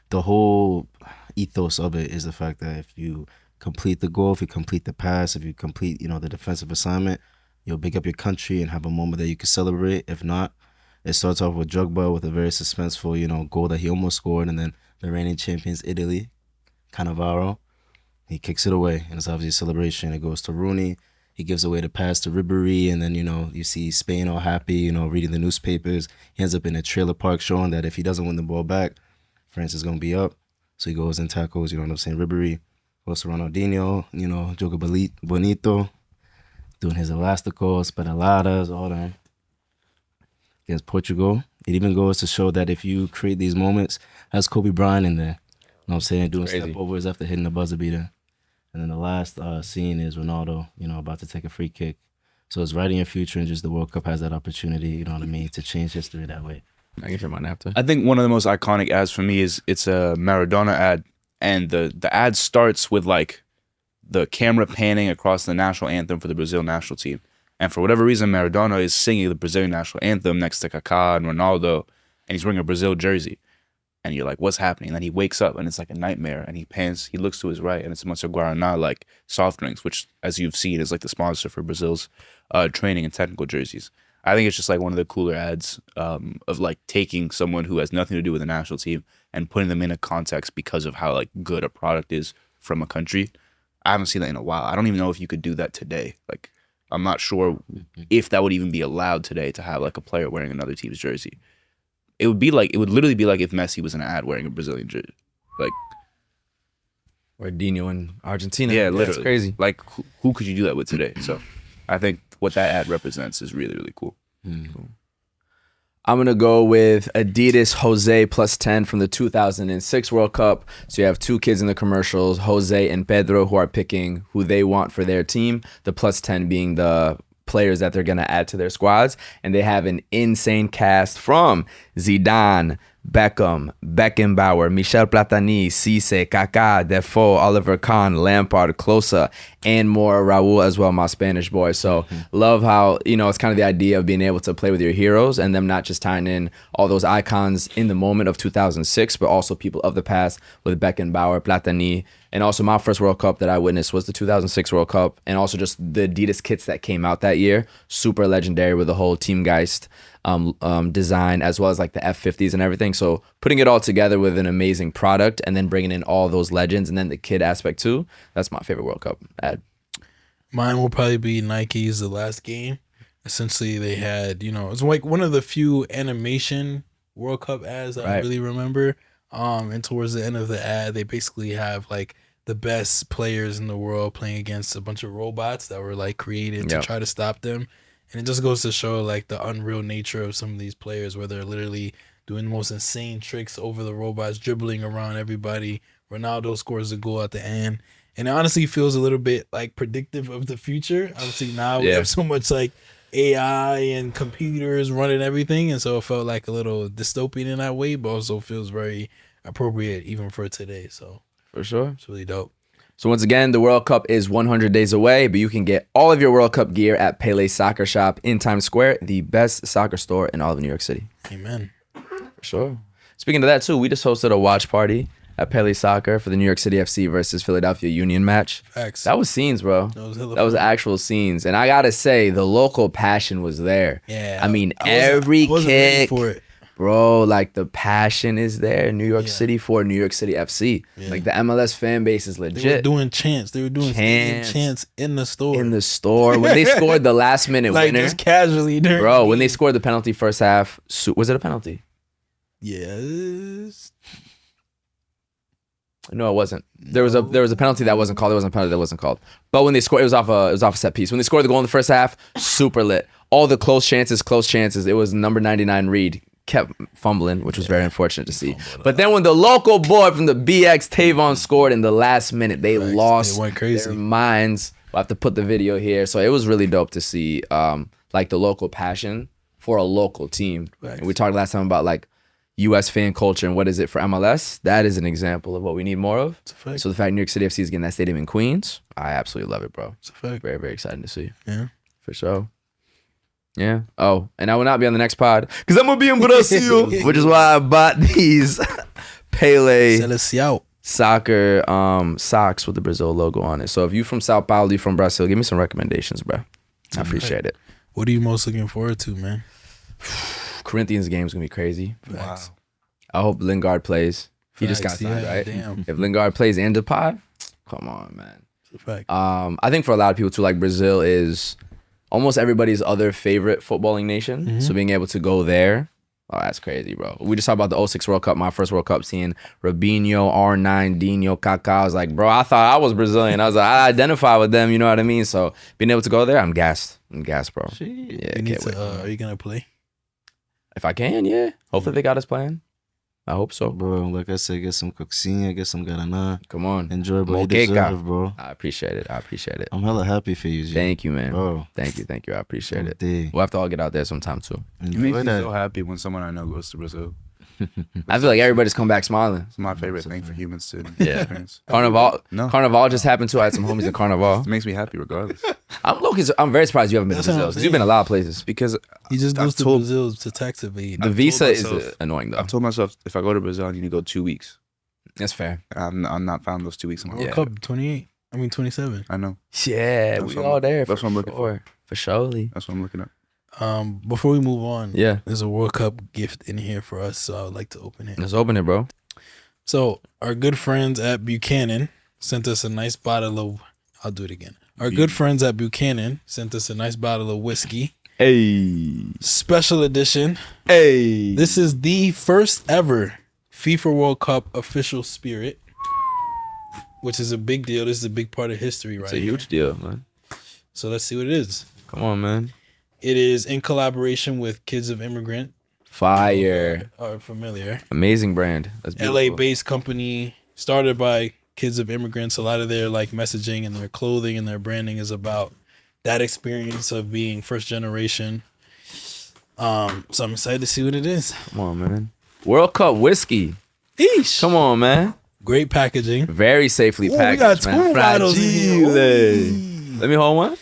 The whole ethos of it is the fact that if you complete the goal, if you complete the pass, if you complete, the defensive assignment, you'll big up your country and have a moment that you can celebrate. If not, it starts off with Drogba with a very suspenseful, goal that he almost scored, and then the reigning champions, Italy, Cannavaro, he kicks it away, and it's obviously a celebration. It goes to Rooney. He gives away the pass to Ribéry, and then, you see Spain all happy, reading the newspapers. He ends up in a trailer park showing that if he doesn't win the ball back, France is going to be up. So he goes and tackles, Ribéry. Goes to Ronaldinho, Joga Bonito, doing his elasticos, pedaladas, all that. Against Portugal. It even goes to show that if you create these moments, has Kobe Bryant in there. You know what I'm saying? Doing Crazy. step overs after hitting the buzzer beater. And then the last scene is Ronaldo, about to take a free kick. So it's right in your future, and just the World Cup has that opportunity, you know what I mean, to change history that way. I can share mine after. I think one of the most iconic ads for me is it's a Maradona ad, and the ad starts with like the camera panning across the national anthem for the Brazil national team. And for whatever reason, Maradona is singing the Brazilian national anthem next to Kaká and Ronaldo, and he's wearing a Brazil jersey. and you're like, what's happening? And then he wakes up and it's like a nightmare, and he looks to his right and it's a bunch of Guaraná like soft drinks, which as you've seen is like the sponsor for Brazil's training and technical jerseys. I think it's just like one of the cooler ads of like taking someone who has nothing to do with the national team and putting them in a context because of how like good a product is from a country. I haven't seen that in a while. I don't even know if you could do that today. Like, I'm not sure if that would even be allowed today to have like a player wearing another team's jersey. It would literally be like if Messi was in an ad wearing a Brazilian jersey. Like, Or Dino in Argentina. yeah, literally. That's crazy. Like, who could you do that with today? So I think what that ad represents is really, really cool. I'm going to go with Adidas Jose plus 10 from the 2006 World Cup. So you have two kids in the commercials, Jose and Pedro, who are picking who they want for their team. The plus 10 being the players that they're going to add to their squads. And they have an insane cast from Zidane, Beckham, Beckenbauer, Michel Platini, Cisse, Kaká, Defoe, Oliver Kahn, Lampard, Klose, and more, Raul as well, my Spanish boy. So love how, it's kind of the idea of being able to play with your heroes and them not just tying in all those icons in the moment of 2006, but also people of the past with Beckenbauer, Platini. And also my first World Cup that I witnessed was the 2006 World Cup, and also just the Adidas kits that came out that year. Super legendary with the whole Teamgeist design, as well as like the F50s and everything. So putting it all together with an amazing product and then bringing in all those legends and then the kid aspect too, that's my favorite World Cup ad. Mine will probably be Nike's The Last Game. Essentially, they had, it's like one of the few animation World Cup ads that I really remember. And towards the end of the ad, they basically have like the best players in the world playing against a bunch of robots that were like created to try to stop them. And it just goes to show like the unreal nature of some of these players, where they're literally doing the most insane tricks over the robots, dribbling around everybody. Ronaldo scores a goal at the end. And it honestly feels a little bit like predictive of the future. Obviously now we have so much like AI and computers running everything. And so it felt like a little dystopian in that way, but also feels very appropriate even for today. So for sure. It's really dope. So once again, the World Cup is 100 days away, but you can get all of your World Cup gear at Pele Soccer Shop in Times Square, the best soccer store in all of New York City. Amen. For sure. Speaking of that too, we just hosted a watch party at Pele Soccer for the New York City FC versus Philadelphia Union match. Facts. That was scenes, bro. That was actual scenes. And I gotta say, the local passion was there. Yeah. I mean, I wasn't ready kick. for it. Bro, like the passion is there in New York City for New York City FC. Yeah. Like the MLS fan base is legit. They were doing chants. They were doing chants in the store. In the store. When they scored the last minute like winner. just casually during Bro, when they scored the penalty first half, was it a penalty? Yes. No, it wasn't. There was a penalty that wasn't called. There wasn't a penalty that wasn't called. But when they scored, it was off a set piece. When they scored the goal in the first half, super lit. All the close chances. It was number 99 Reed kept fumbling, which was very unfortunate to see. But then when the local boy from the BX Tavon scored in the last minute, they lost went crazy. their minds. We'll have to put the video here. So it was really dope to see like the local passion for a local team. And we talked last time about like U.S. fan culture and what is it for MLS. That is an example of what we need more of. So the fact New York City FC is getting that stadium in Queens, I absolutely love it, bro. It's a fact. Very, very exciting to see. Yeah. For sure. Yeah. Oh, and I will not be on the next pod because I'm going to be in Brazil, which is why I bought these Pele Celestial soccer socks with the Brazil logo on it. So if you from Sao Paulo, you from Brazil, give me some recommendations, bro. I appreciate it. What are you most looking forward to, man? Corinthians game is going to be crazy. Wow. I hope Lingard plays. He just got signed, right? Damn. If Lingard plays and Depay, come on, man. It's a fact. I think for a lot of people too, like Brazil is almost everybody's other favorite footballing nation. Mm-hmm. So being able to go there, oh, that's crazy, bro. We just talked about the 06 World Cup, my first World Cup, seeing Robinho, R9, Dino, Kaká. I was like, bro, I thought I was Brazilian. I was like, I identify with them, you know what I mean? So being able to go there, I'm gassed. I'm gassed, bro. Yeah, you need can't to, wait. are you going to play? If I can, yeah. Hopefully they got us playing. I hope so. Bro, like I said, get some coxinha, get some guaraná. Come on. Enjoy, bro. You Moqueca. deserve, bro. I appreciate it. I'm hella happy for you, G. Thank you, man. Bro. Thank you. I appreciate it. Day. We'll have to all get out there sometime too. It makes me so happy when someone I know goes to Brazil. I feel like everybody's come back smiling. It's my favorite thing for humans to Yeah. experience. Carnival. No. Carnival just happened too. I had some homies in Carnival. It makes me happy regardless. I'm very surprised you haven't been to That's what Brazil I'm because you've been a lot of places. Because He just I've goes to told- Brazil to tax evade. The visa is myself- annoying though. I've told myself if I go to Brazil, I need to go 2 weeks. That's fair. I'm not found those 2 weeks. In my World life. Cup 28. I mean 27. I know. Yeah, That's we what all I'm- there. that's what I'm looking for. For surely. That's what I'm looking at. Before we move on, Yeah. there's a World Cup gift in here for us, so I would like to open it. Let's open it, bro. So our good friends at Buchanan sent us a nice bottle of. I'll do it again. Our good friends at Buchanan sent us a nice bottle of whiskey, Hey. special edition. Hey. This is the first ever FIFA World Cup official spirit, which is a big deal. This is a big part of history, right? It's a huge deal, man. So let's see what it is. Come on, man. It is in collaboration with Kids of Immigrant. Fire. Are familiar. Amazing brand. That's beautiful. LA based company started by kids of immigrants. A lot of their like messaging and their clothing and their branding is about that experience of being first generation. So I'm excited to see what it is. Come on, man. World Cup whiskey. Eesh. Come on, man. Great packaging. Very safely Ooh, we packaged, got man. two bottles in here. Fragile. Let me hold one.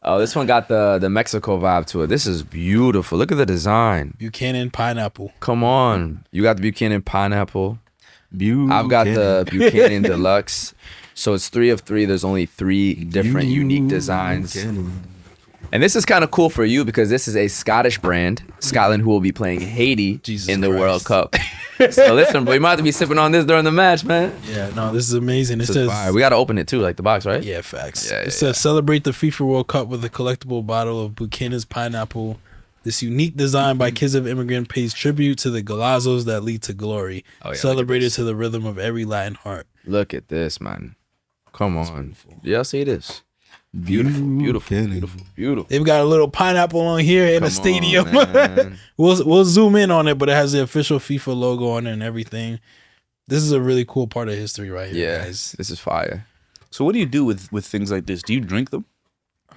Oh, this one got the Mexico vibe to it. This is beautiful. Look at the design. Buchanan pineapple. Come on. You got the Buchanan pineapple. Buchanan. I've got the Buchanan Deluxe. So it's 3 of 3. There's only 3 different unique designs. Buchanan. And this is kind of cool for you because this is a Scottish brand, Scotland, who will be playing Haiti Jesus in the Christ. World Cup. So listen, bro, you might have to be sipping on this during the match, man. Yeah, no, this is amazing. It This is says fire. We got to open it too, like the box, right? yeah, facts. Yeah, It says celebrate the FIFA World Cup with a collectible bottle of Buchanan's pineapple. This unique design by Kids of Immigrant pays tribute to the golazos that lead to glory. Oh, yeah, look at Celebrated this. to the rhythm of every Latin heart. Look at this, man. Come on. Yeah, see this. Beautiful, beautiful, Buchanan. beautiful, beautiful. They've got a little pineapple on here in Come the stadium. on, man. we'll zoom in on it, but it has the official FIFA logo on it and everything. This is a really cool part of history right here, Yeah, guys. this is fire. So what do you do with things like this? Do you drink them?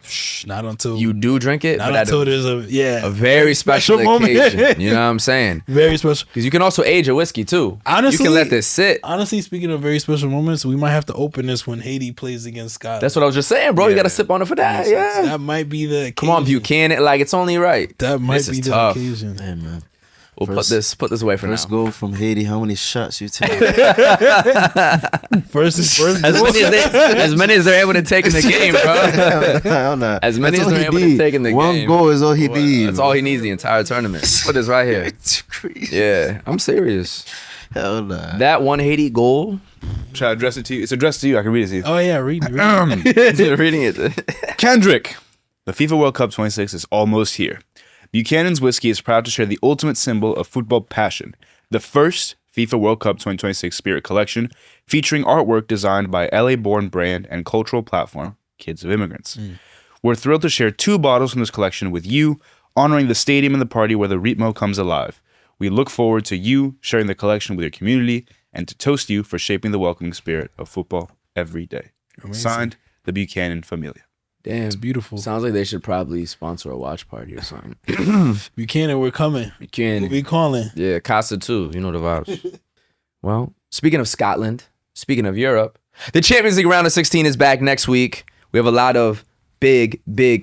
Shh, not until You do drink it, not but at until a there's a a very special moment. occasion. You know what I'm saying? very special. Because you can also age a whiskey too. Honestly- you can let this sit. Honestly, speaking of very special moments, we might have to open this when Haiti plays against Scotland. That's what I was just saying, bro. You Yeah. got to sip on it for that. Yeah. That might be the occasion. Come on, Buchanan. Like, it's only right. That might This be is the tough. occasion. Hey, man. We'll First- put this away for now. First goal from Haiti. How many shots you take? First is first. As many as they're able to take in the game, bro. Hell nah. As many That's as all they're he able to need. take in the One game. goal is all he needs. That's all he needs the entire tournament. Put this right here. It's crazy. Yeah, I'm serious. Hell nah. That 180 goal. Should I address it to you? It's addressed to you. I can read it to you. Oh yeah, read. Reading it. Kendrick. The FIFA World Cup 26 is almost here. Buchanan's whiskey is proud to share the ultimate symbol of football passion, the first FIFA World Cup 2026 Spirit Collection, featuring artwork designed by LA-born brand and cultural platform, Kids of Immigrants. We're thrilled to share 2 bottles from this collection with you, honoring the stadium and the party where the ritmo comes alive. We look forward to you sharing the collection with your community and to toast you for shaping the welcoming spirit of football every day. Signed, the Buchanan Familia. Damn. It's beautiful. Sounds like they should probably sponsor a watch party or something. Buchanan, we're coming. We'll Buchanan. be calling. Yeah, Casa too. You know the vibes. Well, speaking of Scotland, speaking of Europe, the Champions League round of 16 is back next week. We have a lot of big,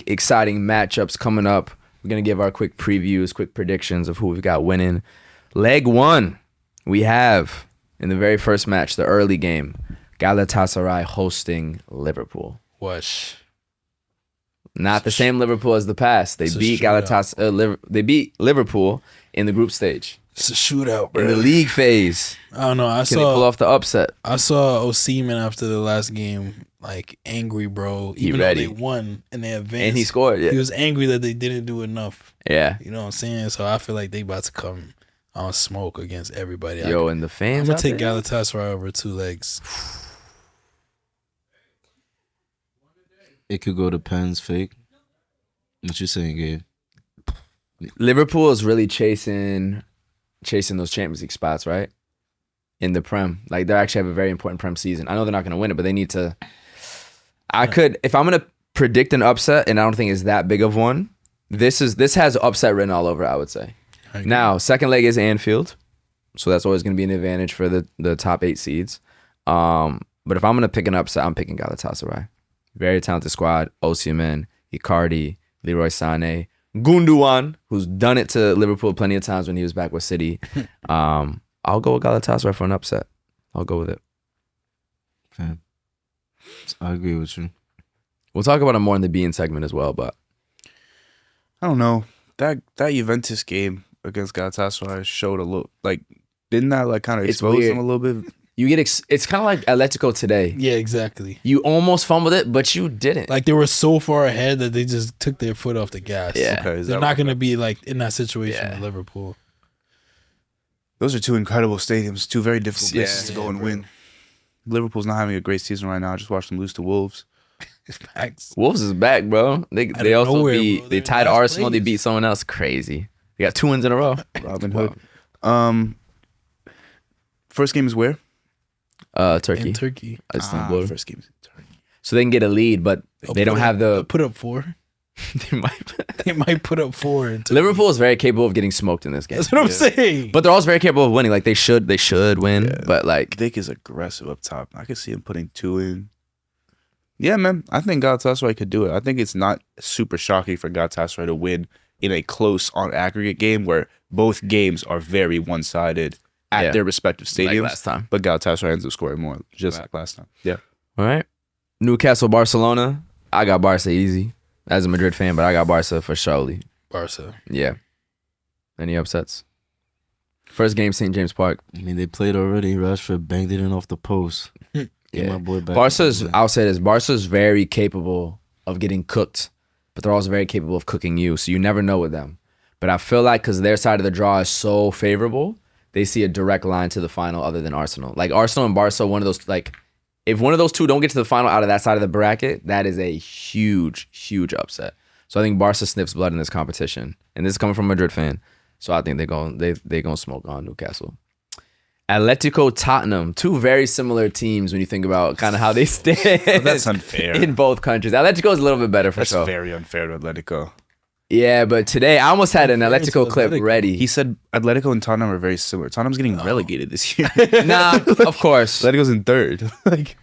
exciting matchups coming up. We're going to give our quick previews, quick predictions of who we've got winning. Leg 1, we have, in the very first match, the early game, Galatasaray hosting Liverpool. Wash. Not the same Liverpool as the past. They It's a beat shootout. They beat Liverpool in the group stage. It's a shootout, In the bro. league phase, I don't know. can they pull off the upset? I saw Osimhen after the last game, like angry, bro. Even ready. though they won and they advanced, And he scored. He Yeah. was angry that they didn't do enough. Yeah. You know what I'm saying? So I feel like they about to come on smoke against everybody. Yo, and the I'm fans. gonna out take there? Galatasaray over 2 legs. It could go to Penn's fake. What you saying, Gabe? Liverpool is really chasing those Champions League spots, right? In the Prem. Like, they actually have a very important Prem season. I know they're not going to win it, but they need to. If I'm going to predict an upset, and I don't think it's that big of one, this has upset written all over it, I would say. I agree. Now, second leg is Anfield. so that's always going to be an advantage for the top 8 seeds. But if I'm going to pick an upset, I'm picking Galatasaray. Very talented squad. Osimhen, Icardi, Leroy Sané, Gundogan, who's done it to Liverpool plenty of times when he was back with City. I'll go with Galatasaray for an upset. I'll go with it. Okay. I agree with you. We'll talk about it more in the being segment as well, but I don't know. That Juventus game against Galatasaray showed a little, like, didn't that like kind of It's expose weird. them a little bit? you get it's kind of like Atletico today. Yeah, exactly. You almost fumbled it, but you didn't. Like they were so far ahead that they just took their foot off the gas. Yeah. Okay, is They're that not what- going to be like in that situation Yeah. with Liverpool. Those are two incredible stadiums, two very difficult Yeah. places to go and bro. win. Liverpool's not having a great season right now. I just watched them lose to Wolves. Facts. Wolves is back, bro. They Out they of also nowhere, beat bro. they They're tied last Arsenal. They place. beat someone else. Crazy. They got 2 wins in a row. Robin Hood. First game is where? Turkey, In Turkey. Istanbul. First game is in Turkey. So they can get a lead, but they don't have They'll the. put up 4. They might. They might put up 4 in Turkey. Liverpool is very capable of getting smoked in this game. That's what I'm saying. But they're also very capable of winning. Like they should win. Yeah. But like Dick is aggressive up top. I could see him putting 2 in. Yeah, man. I think Galatasaray could do it. I think it's not super shocking for Galatasaray to win in a close on aggregate game where both games are very one-sided at Yeah. their respective stadiums. like last time. But Galatasaray ends up scoring more, just like last time. Yeah. All right. Newcastle, Barcelona. I got Barca easy as a Madrid fan, but I got Barca for surely. Barca. Yeah. Any upsets? First game, St. James Park. I mean, they played already. Rashford banged it in off the post. Get Yeah. my boy back. Barca's, I'll say this, Barca's very capable of getting cooked, but they're also very capable of cooking you. So you never know with them. But I feel like because their side of the draw is so favorable, they see a direct line to the final other than Arsenal. Like Arsenal and Barca, one of those, like, if one of those two don't get to the final out of that side of the bracket, that is a huge, huge upset. So I think Barca sniffs blood in this competition. And this is coming from a Madrid fan. So I think they're gonna smoke on Newcastle. Atletico, Tottenham, 2 very similar teams when you think about kind of how they stand. That's unfair. In both countries. Atletico is a little bit better for That's sure. very unfair to Atletico. Yeah, but today I almost had an Unfair to Atletico clip Atletico. ready. He said Atletico and Tottenham are very similar. Tottenham's getting relegated this year. Nah, of course. Atletico's in third. Like,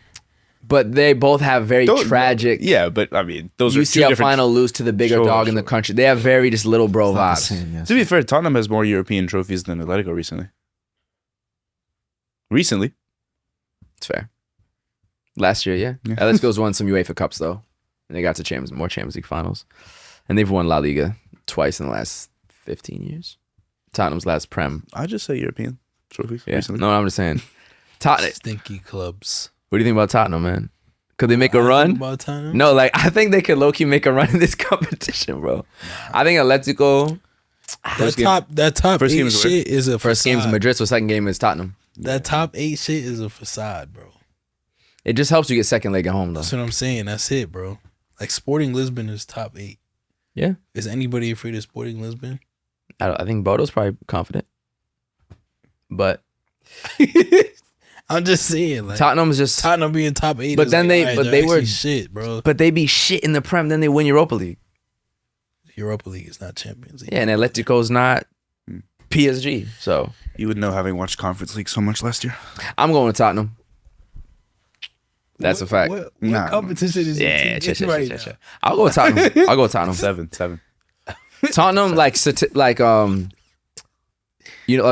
But they both have very tragic Yeah, but I mean, those are two UCL different. final lose to the bigger Sure, dog in the sure. country. They have very just little bro Not the vibes. same, yes. To be fair, Tottenham has more European trophies than Atletico recently. Recently, It's fair. Last year, yeah. Yeah. Atletico's won some UEFA Cups though. And they got to more Champions League finals. And they've won La Liga twice in the last 15 years. Tottenham's last Prem. I just say European trophies Yeah. recently. No, I'm just saying. Tottenham. Stinky clubs. What do you think about Tottenham, man? Could they make a run? About time? No, like I think they could low-key make a run in this competition, bro. I think Atletico That top First 8 game is where? shit is a first facade. game's Madrid, so second game is Tottenham. That top 8 shit is a facade, bro. It just helps you get second leg at home though. That's what I'm saying. That's it, bro. Like Sporting Lisbon is top 8. Yeah. Is anybody afraid of Sporting Lisbon? I think Bodo's probably confident. But I'm just saying, like Tottenham's just Tottenham being top 8. But is then like, they- alright, but they're they were- actually shit, bro. but they be shit in the Prem, then they win Europa League. Europa League is not Champions League. Yeah, and Atletico's not PSG. So You would know having watched Conference League so much last year. I'm going with Tottenham. That's a fact. What Nah. competition is Yeah, it shit, right shit, now? shit, shit. I'll go with Tottenham. I'll go with Tottenham. 7. Tottenham,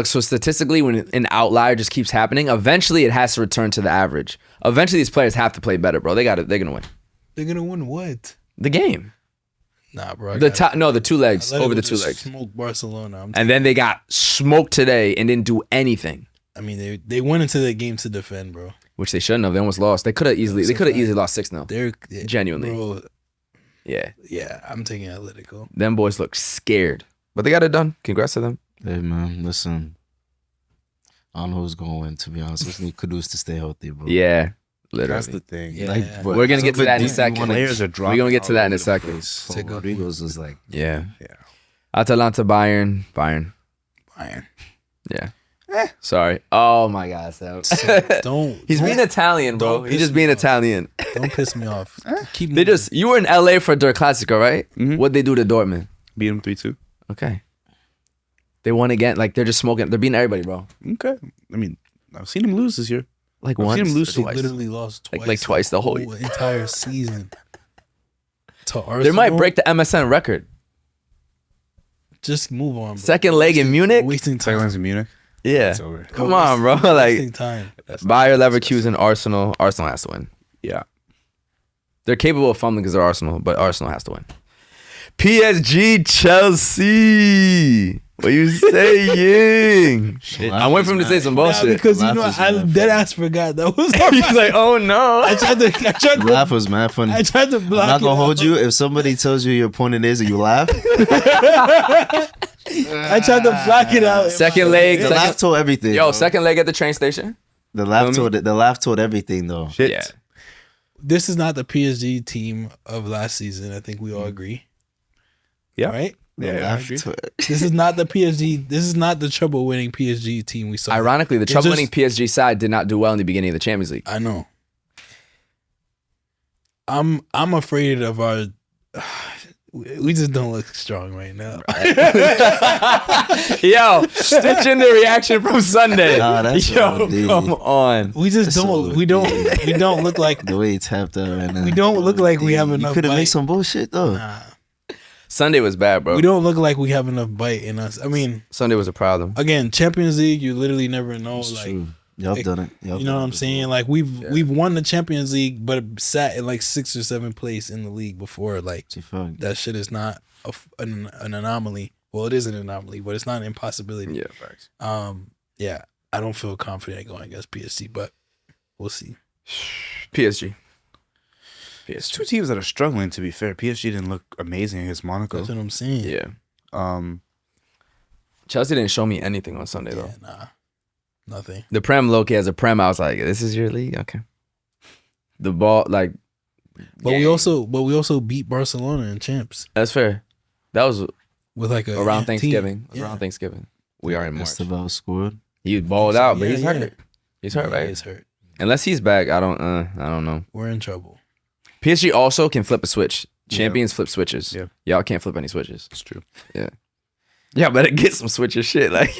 so statistically, when an outlier just keeps happening, eventually it has to return to the average. Eventually, these players have to play better, bro. They're gonna win They're gonna win what? the game. Nah, bro. The 2 legs Atletico over the 2 just legs, Smoked Barcelona. and then they got smoked today and didn't do anything, I mean, they went into the game to defend, bro. which they shouldn't have. They almost lost. They could have easily lost 6-0. They're Genuinely. bro. Yeah, Yeah, I'm taking Atletico. them boys look scared, but they got it done. Congrats to them. Hey, man, listen. I don't know who's going to win, to be honest. We just need Kudus to stay healthy, bro. Yeah, literally. That's the thing. Yeah. but We're gonna get to that in a deep, second. Players are dropping. We're gonna get to all that in a over the second. place. So Rodrigo's was like, Yeah. Yeah. Atalanta, Bayern. Bayern. Yeah. Sorry. Oh my God, Sam. Don't. He's being Italian, bro. don't He's piss just me being off. Italian. Don't piss me off. Keep They just you were in LA for Der Classico, right? Mhm. What'd they do to Dortmund? Beat them 3-2. Okay. They won again. Like they're just smoking. They're beating everybody, bro. Okay. I mean, I've seen him lose this year. Like I've once, seen him lose They twice. literally lost twice. Like twice the whole entire season. To Arsenal. They might break the MSN record. Just move on, bro. Second leg in Munich. Wasting Second time. one's in Munich. Yeah. It's over. Come on, bro. Wasting Like time. Bayer Leverkusen, Arsenal. Arsenal has to win. Yeah. They're capable of fumbling because they're Arsenal, but Arsenal has to win. PSG, Chelsea. What you saying? I went for him to say some Nah, bullshit. because you know Laugh is I mad dead ass forgot that was. He's like, oh no. I tried to Laugh was mad funny. I tried to block. I'm not gonna it hold out. you. If somebody tells you your opponent is and you laugh, I tried to block it out. Second leg. the laugh told everything. Yo, bro. second leg at the train station. The laugh Feel me? told the laugh told everything though. Shit. Yeah. This is not the PSG team of last season. I think we all agree. Yeah. Right. The Yeah, I laugh agree. told- This is not the PSG. This is not the trouble winning PSG team we saw. Ironically, the It's trouble just- winning PSG side did not do well in the beginning of the Champions League. I know. I'm afraid of our. We just don't look strong right now. Yo, stitch in the reaction from Sunday. Nah, that's Yo, OD. come on. We just That's don't. so We don't look like. The way he tapped out right now. We don't look like we have You enough could have bite. made some bullshit though. Nah, Sunday was bad, bro. we don't look like we have enough bite in us. I mean, Sunday was a problem. again, Champions League, you literally never know. It's Like, true. Y'all it- done it. Y'all you know done what it I'm before. saying? Like we've won the Champions League, but sat in like 6th or 7th place in the league before. Like Fuck. that shit is not an anomaly. Well, it is an anomaly, but it's not an impossibility. Yeah, facts. Yeah, I don't feel confident going against PSG, but we'll see. PSG. It's two teams that are struggling, to be fair. PSG didn't look amazing against Monaco. That's what I'm saying. Yeah. Chelsea didn't show me anything on Sunday, though. Yeah, nah, nothing. The Prem, Loki, as a Prem, I was like, this is your league? Okay. The ball, like, But yeah, we also beat Barcelona in champs that's fair. That was with like a around team. Thanksgiving. Yeah. Around Thanksgiving. We are in March. Esteban scored. He balled out, but Yeah, he's yeah. hurt. He's hurt, Yeah, right? He's hurt. Unless he's back, I don't know. We're in trouble. PSG also can flip a switch. Yeah. Champions flip switches. Yeah. Y'all can't flip any switches. It's true. Y'all better get some switches shit. Like,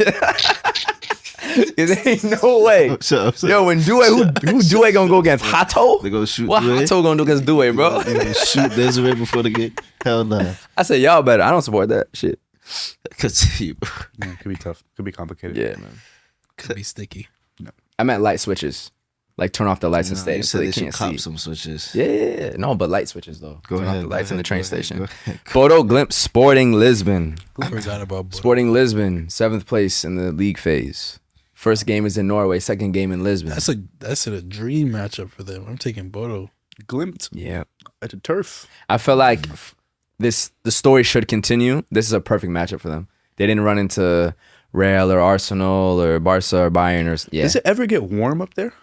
it ain't no way. Shut up. Yo, when Due, who Due gonna go against? Hato? They go shoot. What Due. Hato gonna do against Due, bro? They gonna shoot Desiree before the game. Hell nah. I said y'all better. I don't support that shit. Cause you, Yeah, it could be tough. Could be complicated. Yeah, man. Could be sticky. I meant light switches. Like turn off the lights in you stadium so said they they should can't cop see. some switches. Yeah. No, but light switches though. Go turn ahead. off the go lights in the ahead, train go ahead, station. go ahead. Bodo Glimp Sporting Lisbon. Who forgot about Bodo? Sporting Lisbon, 7th place in the league phase. First game is in Norway, second game in Lisbon. That's a dream matchup for them. I'm taking Bodo. Glimped Yeah. at the turf. I feel like the story should continue. This is a perfect matchup for them. They didn't run into Real or Arsenal or Barca or Bayern or yeah. Does it ever get warm up there?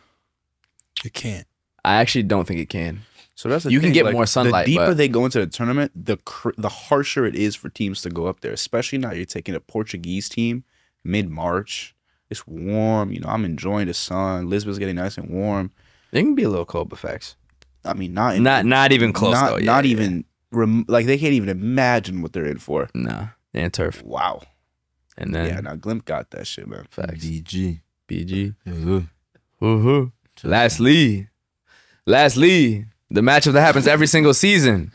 You can't. I actually don't think it can. So that's the You can thing, get like, more sunlight, The deeper but- they go into the tournament, the harsher it is for teams to go up there. Especially now, you're taking a Portuguese team mid March. It's warm. You know, I'm enjoying the sun. Lisbon's getting nice and warm. It can be a little cold, but facts. I mean, Not even close though. Yeah, not yeah, even like they can't even imagine what they're in for. yeah. Nah, and turf. Wow. And then Yeah, now Glimp got that shit, man. facts. BG. BG. Yeah. Woohoo. Lastly, the matchup that happens every single season.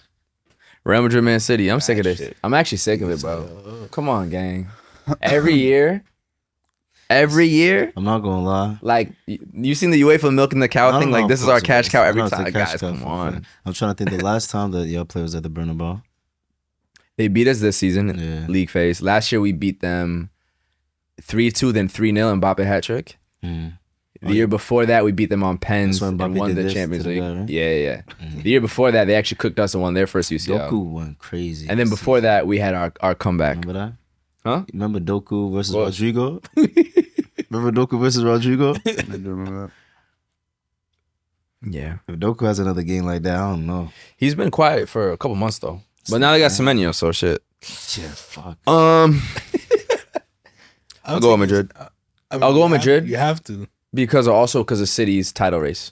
Real Madrid, Man City. I'm sick of this. shit. I'm actually sick of it, bro. Come on, gang. Every year, I'm not gonna lie. like you seen the UEFA milking the cow I thing? don't Like know this if is our it's cash cow every no, it's a time, cash guys. cow Come for on. fun. I'm trying to think the last time that y'all players at the Bernabeu. They beat us this season, Yeah. league phase. Last year we beat them 3-2, then 3-0, Mbappe hat trick. Mm. The year before that, we beat them on pens That's and when Mbappe won did the this Champions to the League. guy, right? Yeah. The year before that, they actually cooked us and won their first UCL. Doku went crazy. And then before that, we had our comeback. remember that? Huh? Remember Doku versus What? Rodrigo? Remember Doku versus Rodrigo? I do remember Yeah. If Doku has another game like that, I don't know. He's been quiet for a couple months, though. But now they got Semenyo, so shit. Yeah, fuck. I'll go with take Madrid. I mean, I'll go with you have- Madrid. You have to. Because of City's title race.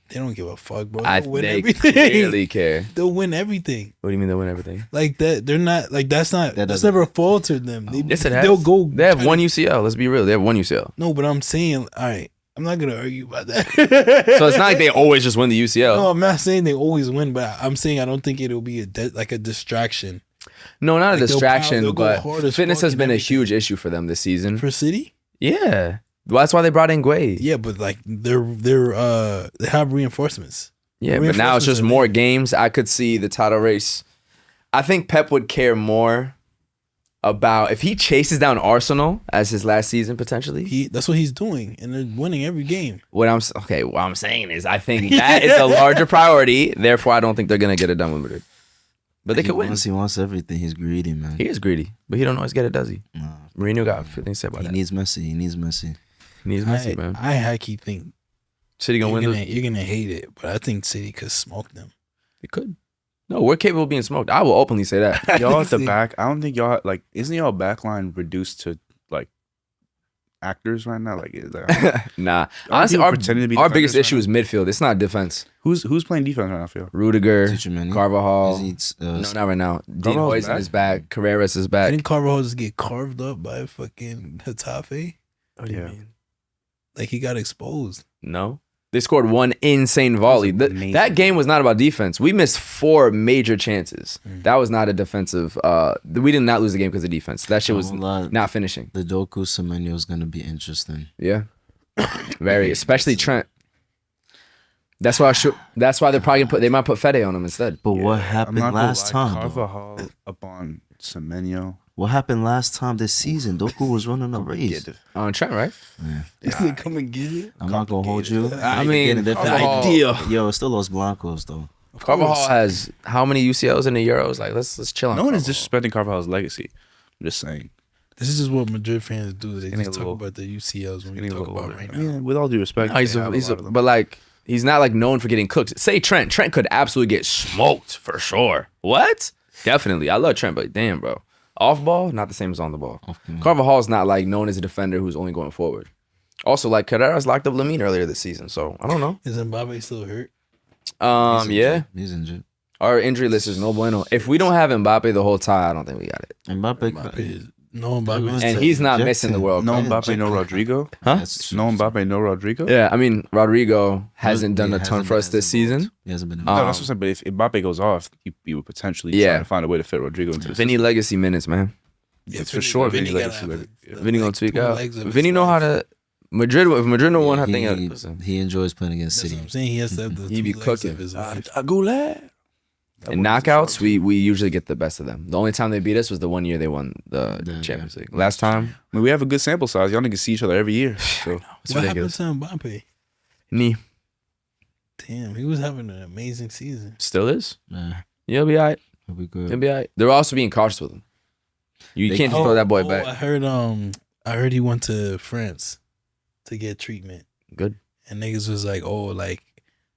They don't give a fuck, bro. They They'll win everything. clearly care. They'll win everything. What do you mean they'll win everything? Like that, they're not like that's doesn't- never faltered them. Yes, it has. They'll go. They have try one to- UCL. Let's be real. They have one UCL. No, but I'm saying, all right, I'm not gonna argue about that. So it's not like they always just win the UCL. No, I'm not saying they always win, but I'm saying I don't think it'll be like a distraction No, not a Like, they'll distraction, they'll go but hard as fitness fuck has and been a everything. huge issue for them this season. for City. Yeah. Well, that's why they brought in Guay. Yeah, but like they have reinforcements. Yeah, but now it's just Reinforcements are more there. games. I could see the title race. I think Pep would care more about if he chases down Arsenal as his last season potentially. That's what he's doing, and they're winning every game. What I'm saying is I think that is a larger priority. Therefore, I don't think they're gonna get it done with Madrid. But they could win. He wants everything. He's greedy, man. He is greedy, but he don't always get it, does he? Nah. Mourinho got things to say about He that. needs Messi. He needs Messi. He needs Messi, man. I hikey think City gonna win. you're gonna hate it, but I think City could smoke them. It could. No, we're capable of being smoked. I will openly say that. Y'all at the back, I don't think y'all like. Isn't y'all backline reduced to like actors right now? Like, is that, Nah. Aren't Honestly, people our pretending to be biggest defenders right issue now? is midfield. It's not defense. who's playing defense right now? I feel Rudiger, Tchouaméni? Carvajal. Is he, No, not right now. Dean Carvajal's Hoyson back? is back. Carreras is back. Didn't Carvajal just get carved up by fucking Hetafe? What do you Yeah. mean? Like he got exposed. No. They scored one insane volley. amazing. That game was not about defense. We missed 4 major chances. That was not a defensive. We did not lose the game because of defense. That shit was A lot. not finishing. The Doku Semenyo is gonna be interesting. Yeah. Very. Especially Trent. That's why they're probably gonna they might put Fede on him instead. But what I'm happened not gonna last lie, time? though? Carvajal up on Semenyo. What happened last time this season? Doku was running a race. On Trent, right? Is they come and get it? I'm not gonna hold you. I mean, They're Carvajal- idea. Yo, it's still Los Blancos though. Carvajal has how many UCLs in the Euros? Like, let's chill on. No one is Carvajal. disrespecting Carvajal's legacy. I'm just saying. This is just what Madrid fans do. They Getting just a talk little- about the UCLs when we Getting a talk little about older. right I now. mean, with all due respect, No, he's they have a lot of them. but like he's not like known for getting cooked. Say Trent. Trent could absolutely get smoked for sure. What? Definitely. I love Trent, but damn, bro. Off ball, not the same as on the ball. Carvajal's not like known as a defender who's only going forward. Also, like Carreras locked up Lamine earlier this season, so I don't know. Is Mbappe still hurt? Yeah. He's injured. Our injury list is no bueno. If we don't have Mbappe the whole time, I don't think we got it. Mbappe. No Mbappe. And he's not Jackson. missing the World No Cup. Mbappe, no Rodrigo. Huh? No Mbappe, no Rodrigo. Yeah, I mean Rodrigo hasn't done a ton hasn't for been us as this involved. season. He hasn't been. No, Um, that's what I'm saying. But if Mbappe goes off, you would potentially Yeah. try to find a way to fit Rodrigo into the Vinny system. legacy minutes, man. Yeah, It's for sure Vinny gotta legacy, have like, the Vinny gonna legs, tweak two out. legs of his Vinny know how life. to Madrid. If Madrid don't won, I think listen, he enjoys playing against That's City. what I'm saying. He has to have the He be two legs cooking. of his life. in knockouts we usually get the best of them. The only time they beat us was the one year they won the Yeah, Champions League. Last time, I mean, we have a good sample size. Y'all niggas see each other every year. So it's What ridiculous. happened to Mbappe? Knee Damn, he was having an amazing season. still is. Yeah, You'll be alright. he'll be You'll good. be alright. They're also being cautious with him. You They- can't just throw that boy I back. heard he went to France to get treatment. Good. And niggas was like, oh, like,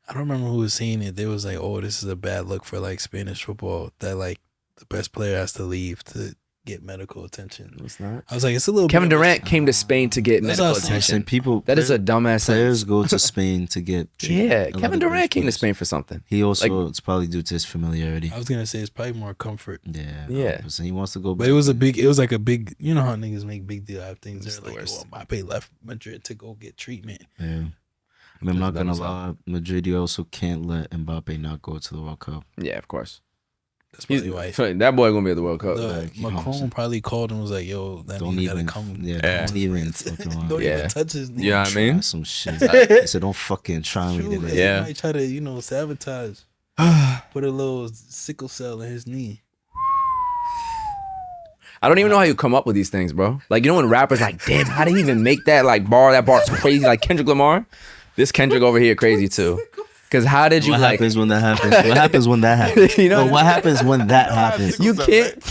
I don't remember who was saying it. They was like, oh, this is a bad look for like Spanish football that like the best player has to leave to get medical attention. It's not. I was like, it's a little Kevin bit of a- Durant came to Spain to get That's medical what I was saying. attention. Listen, people. That is a dumbass Players sentence. go to Spain to get. Yeah, treatment. A lot Kevin of Durant British came to players. Spain for something. He also it's probably due to his familiarity. I was gonna say it's probably more comfort. Yeah, Yeah. 100%. He wants to go. But it was like a big, you know how niggas make big deal out of things. It's They're the like, worst. oh, Mbappe left Madrid to go get treatment. Yeah. I mean, I'm not Dumb gonna as hell. lie. Madrid, you also can't let Mbappe not go to the World Cup. Yeah, of course. That's He's, probably why. that boy gonna be at the World Cup. Like, you know what I'm Macron saying? probably called and was like, yo, that Don't means you gotta even. come. Yeah, don't even. fucking around. Don't Yeah. even touch his knee. You know what I Try mean? some shit. He said, "Don't fucking try me True, today." Yeah. He might try to, sabotage. Put a little sickle cell in his knee. I don't even know how you come up with these things, bro. Like, you know when rappers like, damn, how did he even make that bar? That bar's crazy. Like Kendrick Lamar. This Kendrick over here crazy too. Cause how did you What like? happens when that happens? What happens when that happens? You know- No, what happens when that happens? You can't.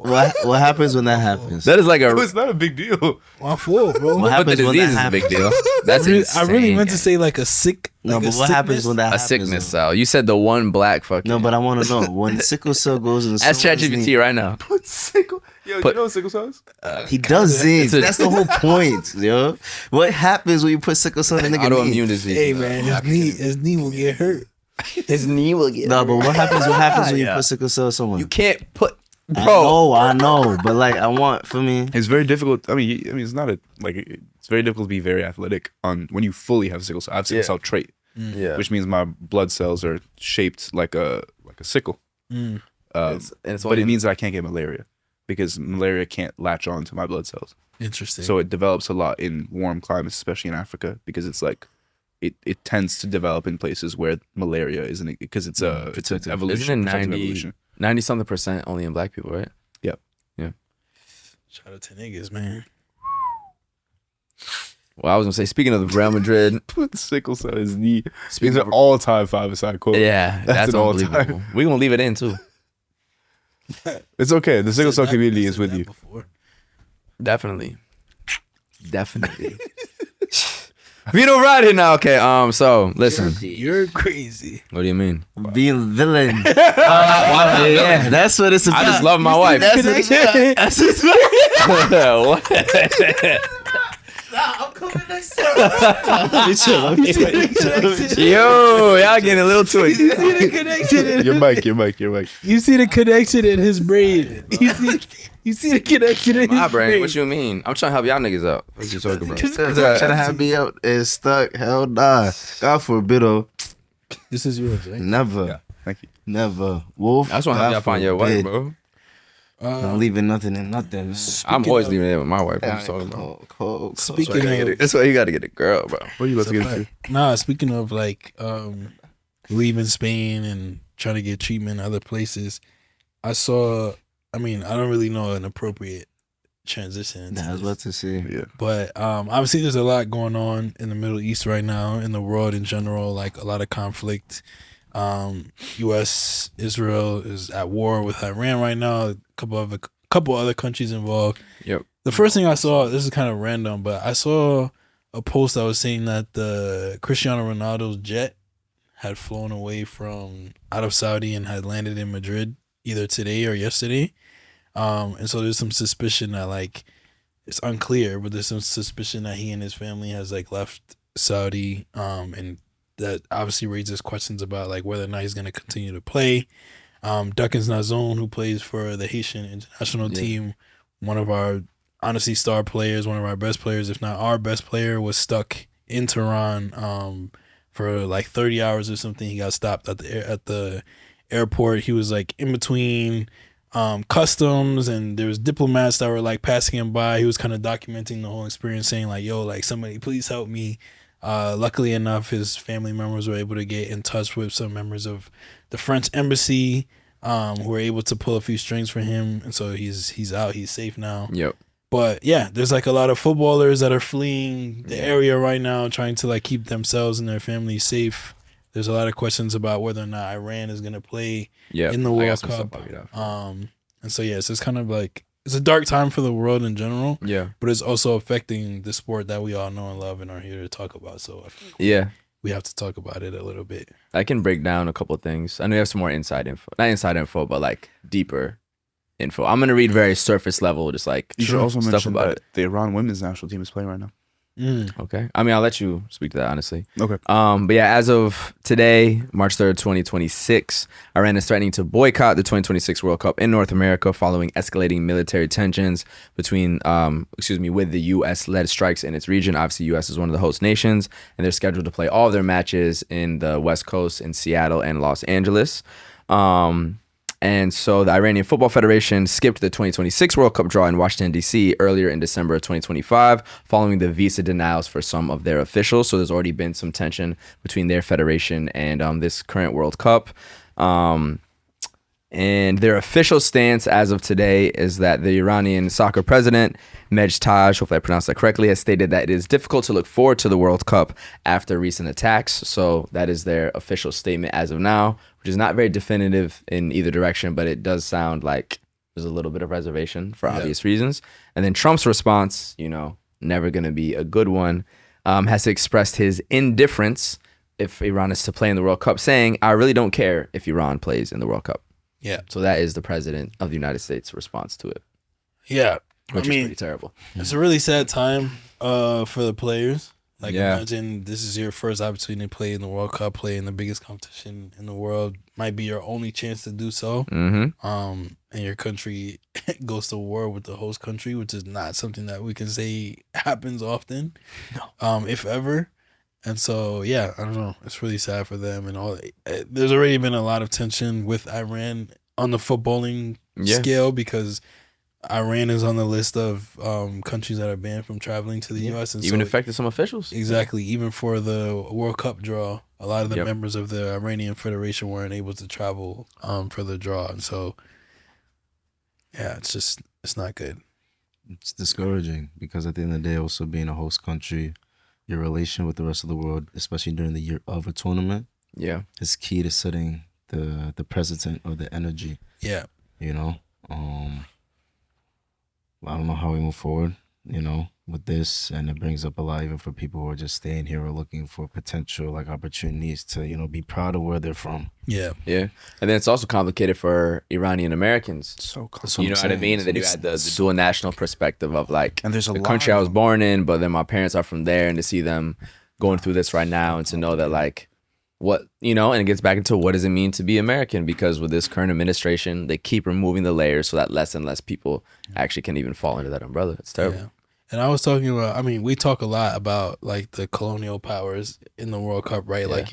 What happens when that happens? That is like a. it's not a big deal. My fault, bro. What But the happens when disease that is a big happens? deal. That's I really insane. meant to say like a sick. No, like but a what happens sickness. when that a happens? sickness though? cell. You said the one black fucking. No, but I want to know when sickle cell goes in. Ask someone's ChatGPT knee- right now. Put sickle. Yo, put. you know what sickle cell is? He doesn't. It's a- That's the whole point, yo. What happens when you put sickle cell in a nigga knee? Autoimmune disease. Hey man, his knee will get hurt. His knee will get. No, but what happens? What happens when you Yeah. put sickle cell in someone? You can't put, bro. I know, but like I want for me. It's very difficult. I mean, it's not it's very difficult to be very athletic on when you fully have sickle cell. I have sickle Yeah. cell trait, Yeah, which means my blood cells are shaped like a sickle. Mm. it's But only it means that I can't get malaria because malaria can't latch on to my blood cells. Interesting. So it develops a lot in warm climates, especially in Africa, because it's like it tends to develop in places where malaria isn't, because it's an evolution. Isn't it protective 90 evolution. 90 something percent only in black people, right? Shout out to niggas, man. Well, I was gonna say, speaking of Real Madrid, Put sickle cell in his knee. It's speaking an of, all-time five-a-side quote. yeah, that's an all-time. unbelievable. We're gonna leave it in too. It's okay. The sickle cell Said that- community said is with that you. before. Definitely. Vito riding now. Okay, so listen. You're crazy. What do you mean? Being villain. Yeah, that's what it's about. I just love my wife. That's what it's about. That's what it's What? about. Yo, y'all getting a little too You excited. see the connection in Your mic. You see the connection in his brain. You see the connection in My his brain. What you mean? I'm trying to help y'all niggas out. What you talking about? Trying to have me out is stuck. Hell nah. God forbid, oh. This is yours, right? Never. Yeah. Thank you. Never. Wolf. I just want to help y'all find your wife, bro. Not leaving nothing in nothing. I'm always of- leaving it with my wife. What you talking about? Cold. Speaking of, That's why you gotta get a girl, bro. What are you about to get into? nah, speaking of like leaving Spain and trying to get treatment in other places, I saw. I mean, I don't really know an appropriate transition. into I was this. about to say. Yeah. But obviously, there's a lot going on in the Middle East right now, in the world in general, like a lot of conflict. U.S. Israel is at war with Iran right now. A couple other countries involved. Yep. The first thing I saw, this is kind of random, but I saw a post that was saying that the Cristiano Ronaldo's jet had flown away from out of Saudi and had landed in Madrid either today or yesterday. And so there's some suspicion that like it's unclear, but there's some suspicion that he and his family has like left Saudi, and that obviously raises questions about like whether or not he's going to continue to play. Duckins Nazon, who plays for the Haitian international team, one of our honestly star players, one of our best players, if not our best player, was stuck in Tehran for like 30 hours or something. He got stopped at the airport. He was like in between customs, and there was diplomats that were like passing him by. He was kind of documenting the whole experience, saying like, yo, like somebody please help me. Luckily enough, his family members were able to get in touch with some members of the French embassy, who were able to pull a few strings for him, and so he's out, he's safe now. Yep. But yeah, there's like a lot of footballers that are fleeing the area right now, trying to like keep themselves and their families safe. There's a lot of questions about whether or not Iran is gonna play Yeah. in the I got World some stuff Cup. I'll get out. And so yeah, so it's kind of like it's a dark time for the world in general, Yeah. but it's also affecting the sport that we all know and love and are here to talk about. So I think Yeah. we have to talk about it a little bit. I can break down a couple of things. I know you have some more inside info. Not inside info, but like deeper info. I'm gonna read very surface level, just like You should also stuff mention about that it. the Iran women's national team is playing right now. Okay. I mean, I'll let you speak to that, honestly. Okay. But yeah, as of today, March 3rd, 2026, Iran is threatening to boycott the 2026 World Cup in North America following escalating military tensions between, with the U.S.-led strikes in its region. Obviously, U.S. is one of the host nations, and they're scheduled to play all of their matches in the West Coast, in Seattle and Los Angeles. And so the Iranian Football Federation skipped the 2026 World Cup draw in Washington, D.C. earlier in December of 2025, following the visa denials for some of their officials. So there's already been some tension between their federation and this current World Cup. And their official stance as of today is that the Iranian soccer president, Mejtaj, hopefully I pronounced that correctly, has stated that it is difficult to look forward to the World Cup after recent attacks. So that is their official statement as of now, which is not very definitive in either direction, but it does sound like there's a little bit of reservation for obvious reasons. And then Trump's response, never going to be a good one, has expressed his indifference if Iran is to play in the World Cup, saying, I really don't care if Iran plays in the World Cup. Yeah. So that is the president of the United States' response to it. Yeah. which I mean, is pretty terrible. it's a really sad time for the players. Like, Yeah. imagine this is your first opportunity to play in the World Cup, play in the biggest competition in the world. Might be your only chance to do so. Mm-hmm. And your country goes to war with the host country, which is not something that we can say happens often, if ever. And so, yeah, I don't know. It's really sad for them and all. There's already been a lot of tension with Iran on the footballing scale because Iran is on the list of countries that are banned from traveling to the U.S. And Even so, affected some officials. exactly, even for the World Cup draw, a lot of the Yep. members of the Iranian Federation weren't able to travel for the draw. And so, yeah, it's not good. It's discouraging because at the end of the day, also being a host country, your relation with the rest of the world, especially during the year of a tournament, Yeah. is key to setting the precedent or the energy. Yeah. You know, I don't know how we move forward, you know, with this, and it brings up a lot even for people who are just staying here or looking for potential like opportunities to, you know, be proud of where they're from. Yeah. Yeah. And then it's also complicated for Iranian Americans. So That's You know I'm what I mean? saying. And then you had the dual national perspective of like And there's a the lot country I of was them. born in, but then my parents are from there, and to see them going through this right now and to know that like what, you know, and it gets back into what does it mean to be American, because with this current administration, they keep removing the layers so that less and less people actually can even fall into that umbrella. It's terrible. Yeah. And I was talking about, I mean, we talk a lot about like the colonial powers in the World Cup, right? Yeah. Like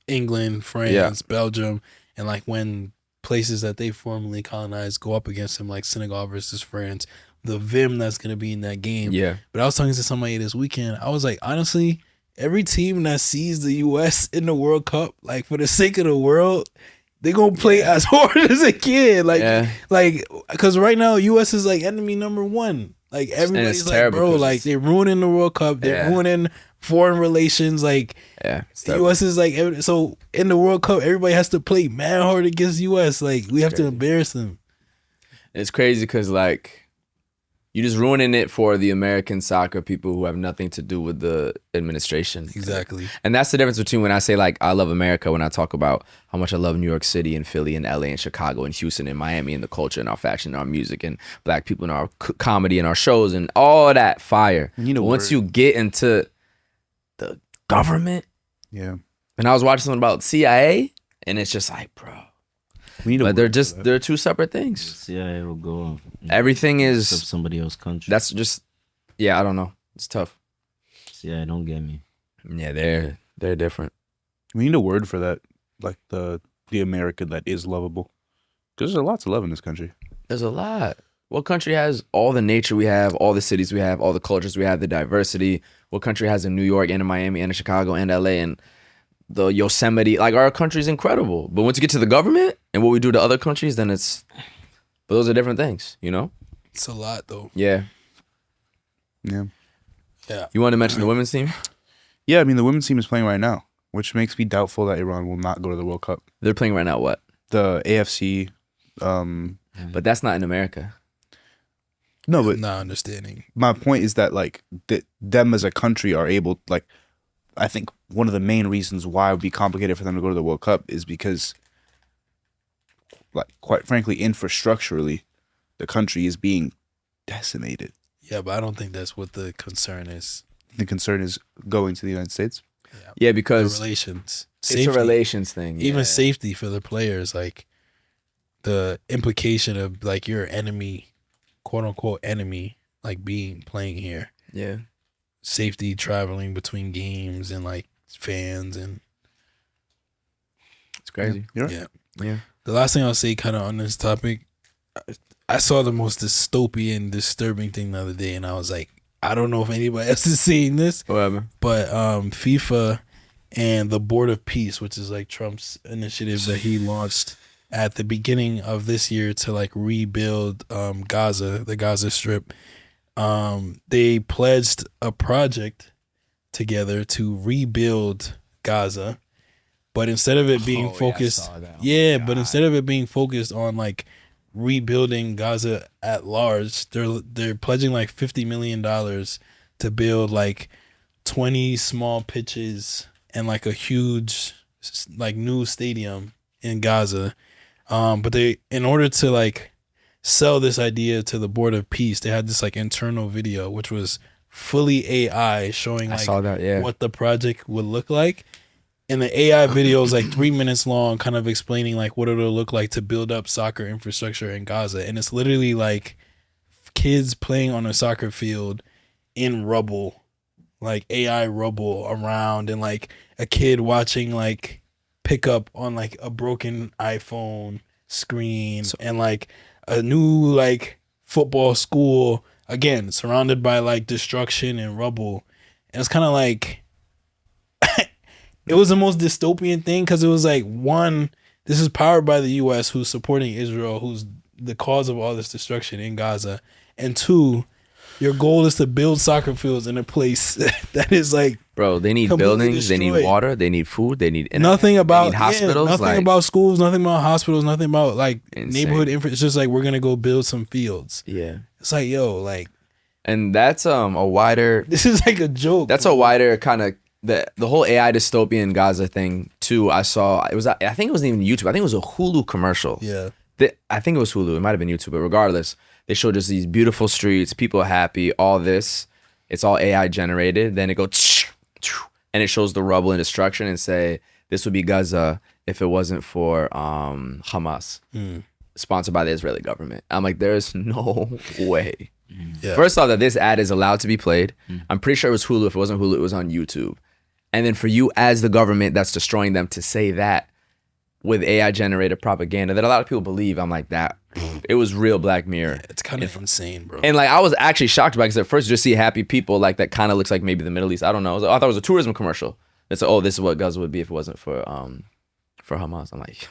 England, France, Belgium, and like when places that they formerly colonized go up against them, like Senegal versus France, the vim that's going to be in that game. Yeah. But I was talking to somebody this weekend. I was like, honestly, every team that sees the U.S. in the World Cup, like for the sake of the world, they gonna play as hard as they can. Like, because right now U.S. is like enemy number one. Like everybody's like, terrible bro, 'cause like they're ruining the World Cup. They're ruining foreign relations. Like Yeah. It's the terrible. U.S. is like, so in the World Cup, everybody has to play mad hard against U.S. Like we have to embarrass them. It's crazy because like you're just ruining it for the American soccer people who have nothing to do with the administration. Exactly. And that's the difference between when I say like I love America, when I talk about how much I love New York City and Philly and LA and Chicago and Houston and Miami and the culture and our fashion and our music and black people and our comedy and our shows and all that fire. You know, But once you get into the government, yeah, and I was watching something about CIA, and it's just like, bro, we need a but word for that. they're two separate things. CIA will go Everything of is somebody else's country. that's just I don't know. It's tough. CIA don't get me. Yeah, they're different. We need a word for that, like the America that is lovable. There's a lot to love in this country. There's a lot. What country has all the nature we have, all the cities we have, all the cultures we have, the diversity? What country has in New York and in Miami and in Chicago and LA and the Yosemite? Like our country's incredible. But once you get to the government and what we do to other countries, then but those are different things, you know? It's a lot though. Yeah. Yeah. Yeah. You want to mention the women's team? Yeah, I mean, the women's team is playing right now, which makes me doubtful that Iran will not go to the World Cup. They're playing right now what? The AFC, But that's not in America. no, but Not understanding. my point is that like them as a country are able, like, I think one of the main reasons why it would be complicated for them to go to the World Cup is because, like, quite frankly, infrastructurally, the country is being decimated. Yeah, but I don't think that's what the concern is. The concern is going to the United States. Yeah, The because relations. it's Safety. a relations thing. Even yeah. safety for the players, like the implication of like your enemy, quote unquote enemy, like playing here. Yeah. Safety traveling between games and like fans and It's crazy. You're right. yeah. Yeah. The last thing I'll say kind of on this topic, I saw the most dystopian, disturbing thing the other day, and I was like, I don't know if anybody else is seeing this, Whatever. but FIFA and the Board of Peace, which is like Trump's initiative that he launched at the beginning of this year to like rebuild Gaza, the Gaza Strip. They pledged a project together to rebuild Gaza, but instead of it being focused, but instead of it being focused on like rebuilding Gaza at large, they're pledging like $50 million to build like 20 small pitches and like a huge like new stadium in Gaza. But they, in order to like sell this idea to the Board of Peace. They had this like internal video, which was fully AI showing I like saw that, yeah. what the project would look like. And the AI video is like 3 minutes long, kind of explaining like what it'll look like to build up soccer infrastructure in Gaza. And it's literally like kids playing on a soccer field in rubble, like AI rubble around, and like a kid watching like pick up on like a broken iPhone screen, and like a new like football school, again surrounded by like destruction and rubble. And it's kind of like it was the most dystopian thing, because it was like, one, this is powered by the US, who's supporting Israel, who's the cause of all this destruction in Gaza, and two, your goal is to build soccer fields in a place that is like, bro, they need completely buildings, they need destroyed. water, they need food, they need internet, nothing about they need hospitals, nothing like, about schools, nothing about hospitals, nothing about like Insane. neighborhood infra. It's just like, we're gonna go build some fields. yeah. It's like, yo, like, And that's a wider this is like a joke. That's a wider kind of the whole AI dystopian Gaza thing too. I saw it was, I think it wasn't even YouTube. I think it was a Hulu commercial. Yeah. I think it was Hulu. It might have been YouTube, but regardless, they showed just these beautiful streets, people happy, all this. It's all AI generated. Then it goes and it shows the rubble and destruction and say this would be Gaza if it wasn't for Hamas, sponsored by the Israeli government. I'm like, there's no way. Yeah. First off, that this ad is allowed to be played. I'm pretty sure it was Hulu. If it wasn't Hulu, it was on YouTube. And then for you as the government that's destroying them to say that with AI generated propaganda that a lot of people believe, I'm like, that it was real Black Mirror. It's kind of insane, bro. And like, I was actually shocked by it, because at first you just see happy people like that kind of looks like maybe the Middle East. I don't know. I thought it was a tourism commercial. It's like, oh, this is what Gaza would be if it wasn't for Hamas. I'm like,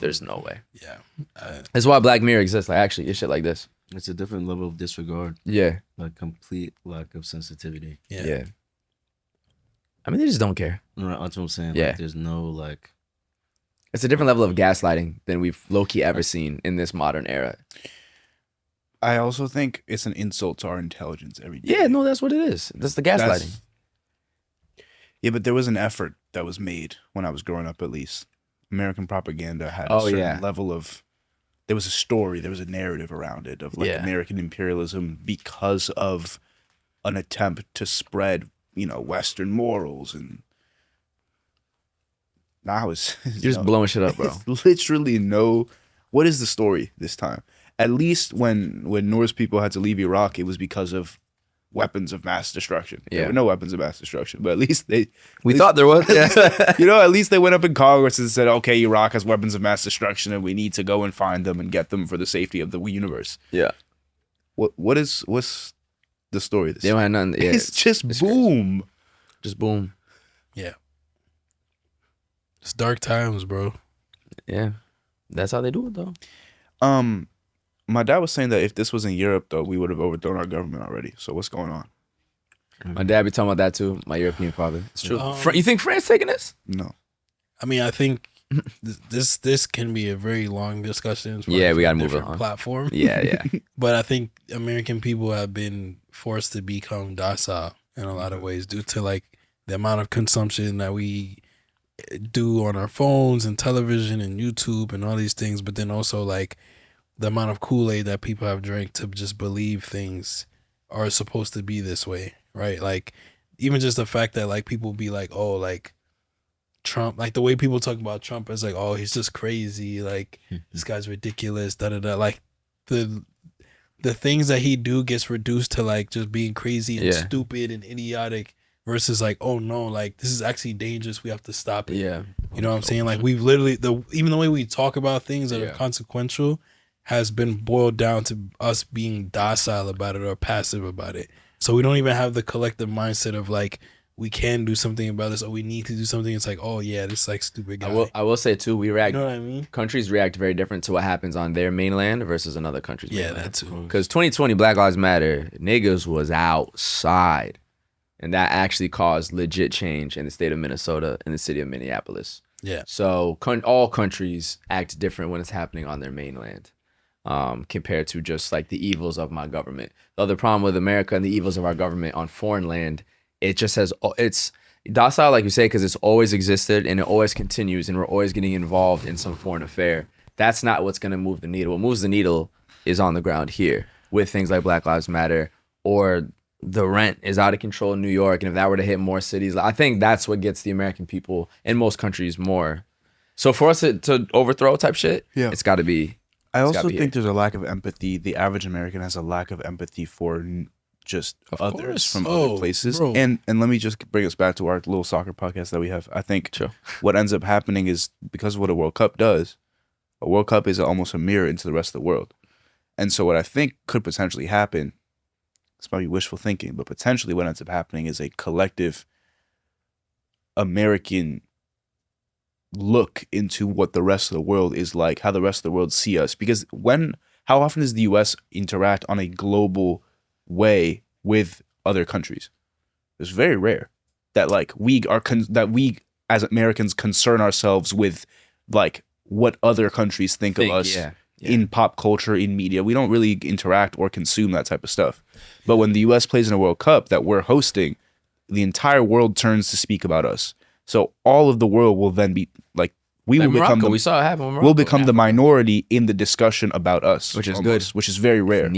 there's no way. Yeah. That's why Black Mirror exists. Like, actually, it's shit like this. It's a different level of disregard, Yeah. like complete lack of sensitivity. Yeah. I mean, they just don't care. Right, that's what I'm saying. Yeah. Like, there's no like. It's a different level of gaslighting than we've low-key ever seen in this modern era. I also think it's an insult to our intelligence every day. Yeah, no, that's what it is. That's the gaslighting. Yeah, but there was an effort that was made when I was growing up, at least. American propaganda had a Oh, certain yeah. level of, there was a story, there was a narrative around it of like Yeah. American imperialism because of an attempt to spread, Western morals. And now it's You're just blowing shit up, bro. it's literally no. What is the story this time? At least when Norse people had to leave Iraq, it was because of weapons of mass destruction. Yeah. There were no weapons of mass destruction, but at least We thought there was. Yeah. at least they went up in Congress and said, okay, Iraq has weapons of mass destruction and we need to go and find them and get them for the safety of the universe. Yeah. What's the story this They don't have nothing. Yeah. It's just it's boom. Just boom. Yeah. It's dark times, bro. Yeah. That's how they do it, though. My dad was saying that if this was in Europe, though, we would have overthrown our government already. So what's going on? My dad be talking about that, too. My European father. It's true. Um, You think France taking this? No. I mean, I think this can be a very long discussion. It's Yeah, we gotta a move different on. platform. Yeah, yeah. But I think American people have been forced to become docile in a lot of ways due to like the amount of consumption that we do on our phones and television and YouTube and all these things. But then also like the amount of Kool-Aid that people have drank to just believe things are supposed to be this way, right? Like even just the fact that like people be like, oh, like Trump, like the way people talk about Trump is like, oh, he's just crazy, like this guy's ridiculous, da da da. Like the things that he do gets reduced to like just being crazy and Yeah. stupid and idiotic versus like, oh no, like this is actually dangerous, we have to stop it. Yeah. You know what I'm saying? Like we've literally even the way we talk about things that Yeah. are consequential has been boiled down to us being docile about it or passive about it. So we don't even have the collective mindset of like we can do something about this or we need to do something. It's like, oh yeah, this like stupid guy. I will say, too, we react. You know what I mean? Countries react very different to what happens on their mainland versus another country's Yeah, mainland. that too. Because 2020 Black Lives Matter, niggas was outside. And that actually caused legit change in the state of Minnesota and the city of Minneapolis. Yeah. So all countries act different when it's happening on their mainland, compared to just like the evils of my government. The other problem with America and the evils of our government on foreign land, it just has, it's docile, like you say, because it's always existed and it always continues and we're always getting involved in some foreign affair. that's not what's going to move the needle. What moves the needle is on the ground here with things like Black Lives Matter, or the rent is out of control in New York. And if that were to hit more cities, I think that's what gets the American people in most countries more. So for us to overthrow type shit, it's got to be. I also think there's a lack of empathy. The average American has a lack of empathy for just others from other places. Bro. And let me just bring us back to our little soccer podcast that we have. I think what ends up happening is, because of what a World Cup does, a World Cup is almost a mirror into the rest of the world. And so what I think could potentially happen, it's probably wishful thinking, but potentially what ends up happening is a collective American look into what the rest of the world is like, how the rest of the world see us. Because how often does the US interact on a global way with other countries? It's very rare that like we as Americans concern ourselves with like what other countries think of us in pop culture, in media. We don't really interact or consume that type of stuff. But when the US plays in a World Cup that we're hosting, the entire world turns to speak about us. So all of the world will then be like, we will become we saw it happen. We'll become the minority in the discussion about us, which is good, which is very rare.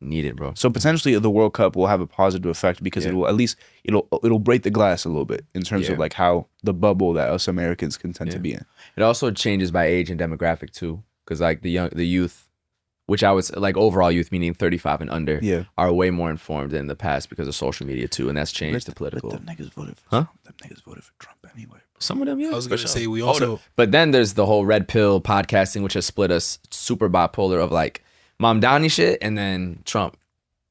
Needed, bro. So potentially the World Cup will have a positive effect, because it will at least it'll break the glass a little bit in terms of like how the bubble that us Americans can tend to be in. It also changes by age and demographic too, because like the youth, which I was like overall youth, meaning 35 and under, are way more informed than in the past because of social media too, and that's changed the political. Them niggas voted for them niggas voted for Trump anyway. Some of them, I was gonna say we also, but then there's the whole red pill podcasting, which has split us super bipolar of like Mamdani shit and then Trump.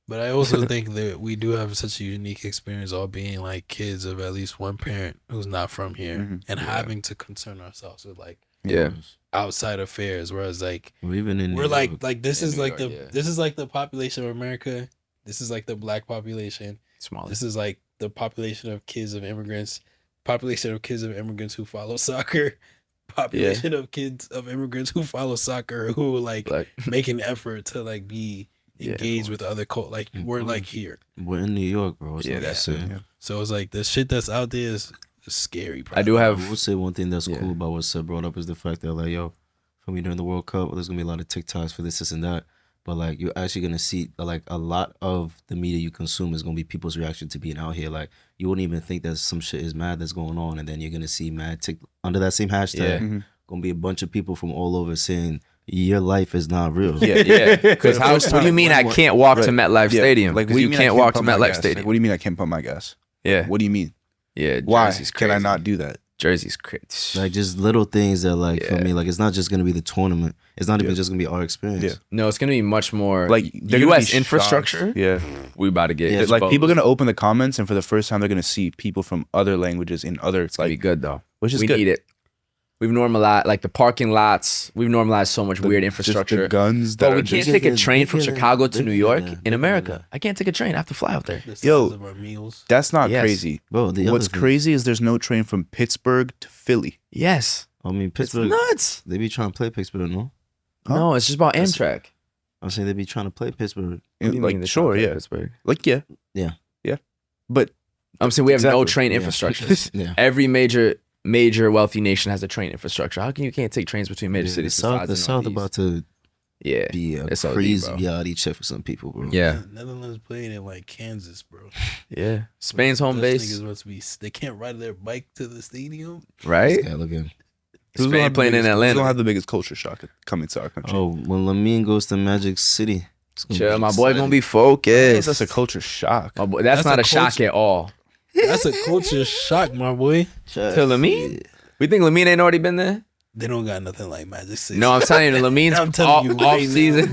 But I also think that we do have such a unique experience, all being like kids of at least one parent who's not from here, and having to concern ourselves with like outside affairs. Whereas like we're like this is like the population of America. This is like the black population. Smaller. This is like the population of kids of immigrants. Population of kids of immigrants who follow soccer. Population of kids of immigrants who follow soccer, who like make an effort to like be engaged with other like we're like here. We're in New York, bro. That's it. So it's like the shit that's out there is scary. Probably. I will say one thing that's cool about what Seth brought up is the fact that like, yo, for me during the World Cup, there's gonna be a lot of TikToks for this and that. But like you're actually gonna see like a lot of the media you consume is gonna be people's reaction to being out here. Like you wouldn't even think that some shit is mad that's going on, and then you're gonna see under that same hashtag, gonna be a bunch of people from all over saying your life is not real. Because what do you mean I can't walk to MetLife Stadium? Like you can't walk to MetLife Stadium. Like, what do you mean I can't pump my gas? Yeah. What do you mean? Yeah. Why can I not do that? Jersey's crazy. Like just little things that like for me, like it's not just gonna be the tournament. It's not even just gonna be our experience. Yeah. No, it's gonna be much more like the U.S. infrastructure. Yeah, we about to get like people are gonna open the comments, and for the first time they're gonna see people from other languages in other. It's gonna be good though. Which is we good. Need it. We've normalized like the parking lots. We've normalized so much weird infrastructure. The guns. But we can't take a train from Chicago to New York in America. I can't take a train. I have to fly out there. Yo, that's not crazy. Bro, what's crazy is there's no train from Pittsburgh to Philly. Yes. I mean, Pittsburgh. It's nuts. They be trying to play Pittsburgh, no? Huh? No, it's just about Amtrak. I'm saying they be trying to play Pittsburgh. Like, sure, yeah. Pittsburgh? Like, yeah. But I'm saying we have no train infrastructure. Yeah. Every major wealthy nation has a train infrastructure. How can you can't take trains between major cities? The South about to be a it's crazy reality check for some people, bro. Yeah. Netherlands playing in like Kansas, bro. Yeah. Spain's home base. They can't ride their bike to the stadium. Right? Yeah, look at Spain playing in Atlanta. Who's gonna have the biggest culture shock coming to our country? Oh, when Lamine goes to Magic City. Chill, my boy gonna be focused. That's a culture shock. My boy, that's not a shock at all. That's a culture shock, my boy. To Lamine? We think Lamine ain't already been there? They don't got nothing like Magic City. No, I'm telling you, Lamine's off season.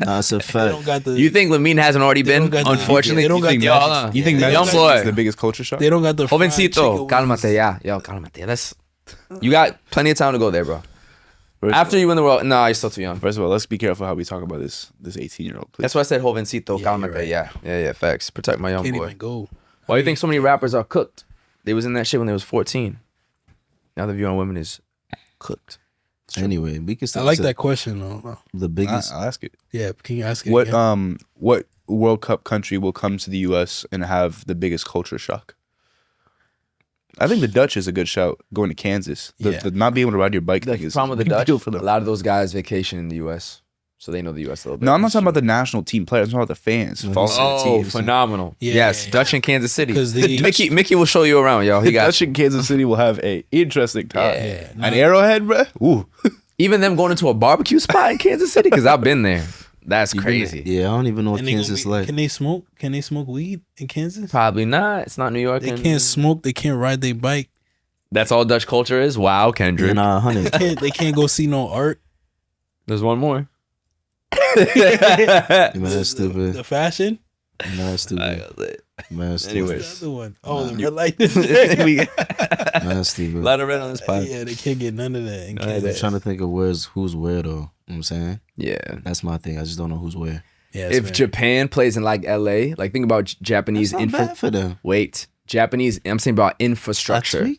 Nah, it's a fact. You think Lamine hasn't already been? Unfortunately, you think Magic is the biggest culture shock? They don't got the Jovencito, cálmate ya. Yo, cálmate. You got plenty of time to go there, bro. After you win the world, you're still too young. First of all, let's be careful how we talk about this 18-year-old. That's why I said Jovencito, cálmate. Right. Yeah, facts. Protect my young Can't boy. even go. Why do you think so many rappers are cooked? They was in that shit when they was 14. Now the view on women is cooked. Anyway, we can. I like that question though. The biggest. I'll ask it. Yeah, can you ask it? What again? what World Cup country will come to the U.S. and have the biggest culture shock? I think the Dutch is a good shout going to Kansas. The not being able to ride your bike The thing is problem with a the big Dutch, deal for a them. lot of those guys vacation in the U.S., so they know the U.S. a little bit. No, I'm not talking about the national team players. I'm talking about the fans following the Oh, teams. phenomenal. Yeah, Yes, yeah, yeah. Dutch in Kansas City. 'Cause the Mickey will show you around, yo. He The got Dutch you. in Kansas City will have a interesting time. Yeah. An Arrowhead, bro. Ooh. Even them going into a barbecue spot in Kansas City, because I've been there. That's crazy. Yeah, I don't even know what And they gonna Kansas be- like. Can they smoke? Can they smoke weed in Kansas? Probably not. It's not New York. They and- can't smoke. They can't ride their bike. That's all Dutch culture is. Wow, Kendrick. And 100. They can't go see no art. There's one more. Man, that's stupid. The fashion. Man, that's stupid. Man, that's stupid. Anyways. What's the other one? Oh, the red light district. Man, that's stupid. A lot of red on this pod. Yeah, they can't get none of that in None of I'm Kansas. trying to think of who's where though. You know what I'm saying? Yeah. That's my thing. I just don't know who's where. Yeah, If Japan plays in like LA, like think about Japanese That's not bad for them. Wait, Japanese. I'm saying about infrastructure. Last week?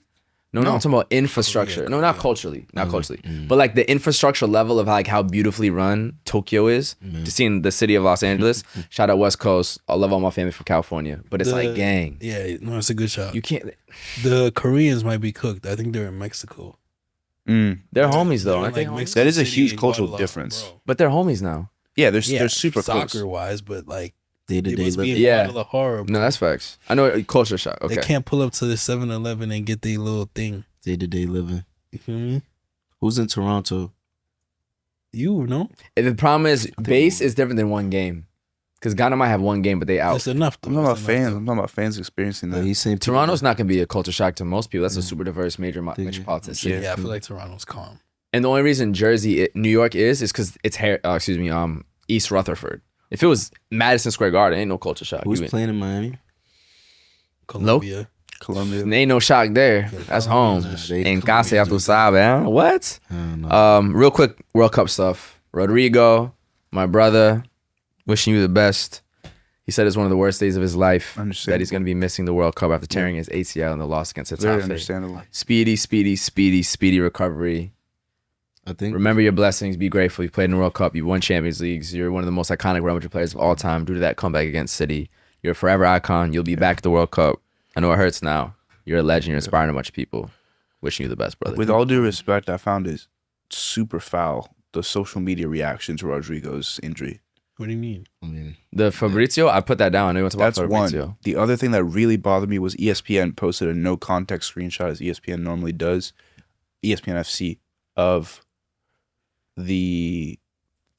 No, I'm talking about infrastructure. Korea, No, not Korea. culturally, not culturally, but like the infrastructure level of like how beautifully run Tokyo is. Just seeing the city of Los Angeles. Shout out West Coast. I love all my family from California, but it's like, gang, Yeah, no, it's a good shot. you can't. The Koreans might be cooked. I think they're in Mexico. Mm. They're homies though, They're aren't they? like homies? Mexico That is a City huge and cultural Guadalajara, difference. bro. But they're homies now. Yeah, they're Yeah, super soccer close. wise, but like Day to they day must be in living. Yeah. Guadalajara. No, that's facts. I know culture shock. They Okay. can't pull up to the 7-Eleven and get their little thing. Day to day living. You feel me? Who's in Toronto? You know, And the problem is base is different than one game. Because Ghana might have one game, but they out. that's enough. Though. I'm talking about That's enough, fans. though. I'm talking about fans experiencing Like that. he's saying Toronto's not going to be a culture shock to most people. That's a super diverse major Think- metropolitan city. Yeah, I feel like Toronto's calm. And the only reason New York is because it's East Rutherford. If it was Madison Square Garden, ain't no culture shock. Who's You playing in Miami? Colombia. Colombia. ain't no shock there. That's home. They- En casa ya tú sabes, huh? What? I don't know. Real quick World Cup stuff. Rodrigo, my brother, wishing you the best. He said it's one of the worst days of his life. That he's going to be missing the World Cup after tearing his ACL in the loss against Very Getafe. understandable. Speedy recovery. I think Remember your blessings. Be grateful. You played in the World Cup. You won Champions Leagues. You're one of the most iconic Real Madrid players of all time due to that comeback against City. You're a forever icon. You'll be back at the World Cup. I know it hurts now. You're a legend. You're inspiring a bunch of people. Wishing you the best, brother. With all due respect, I found it super foul, the social media reaction to Rodrigo's injury. What do you mean? I mean, The Fabrizio, I put that down. I know what's about That's Fabrizio. one. The other thing that really bothered me was ESPN posted a no context screenshot, as ESPN normally does, ESPN FC, of the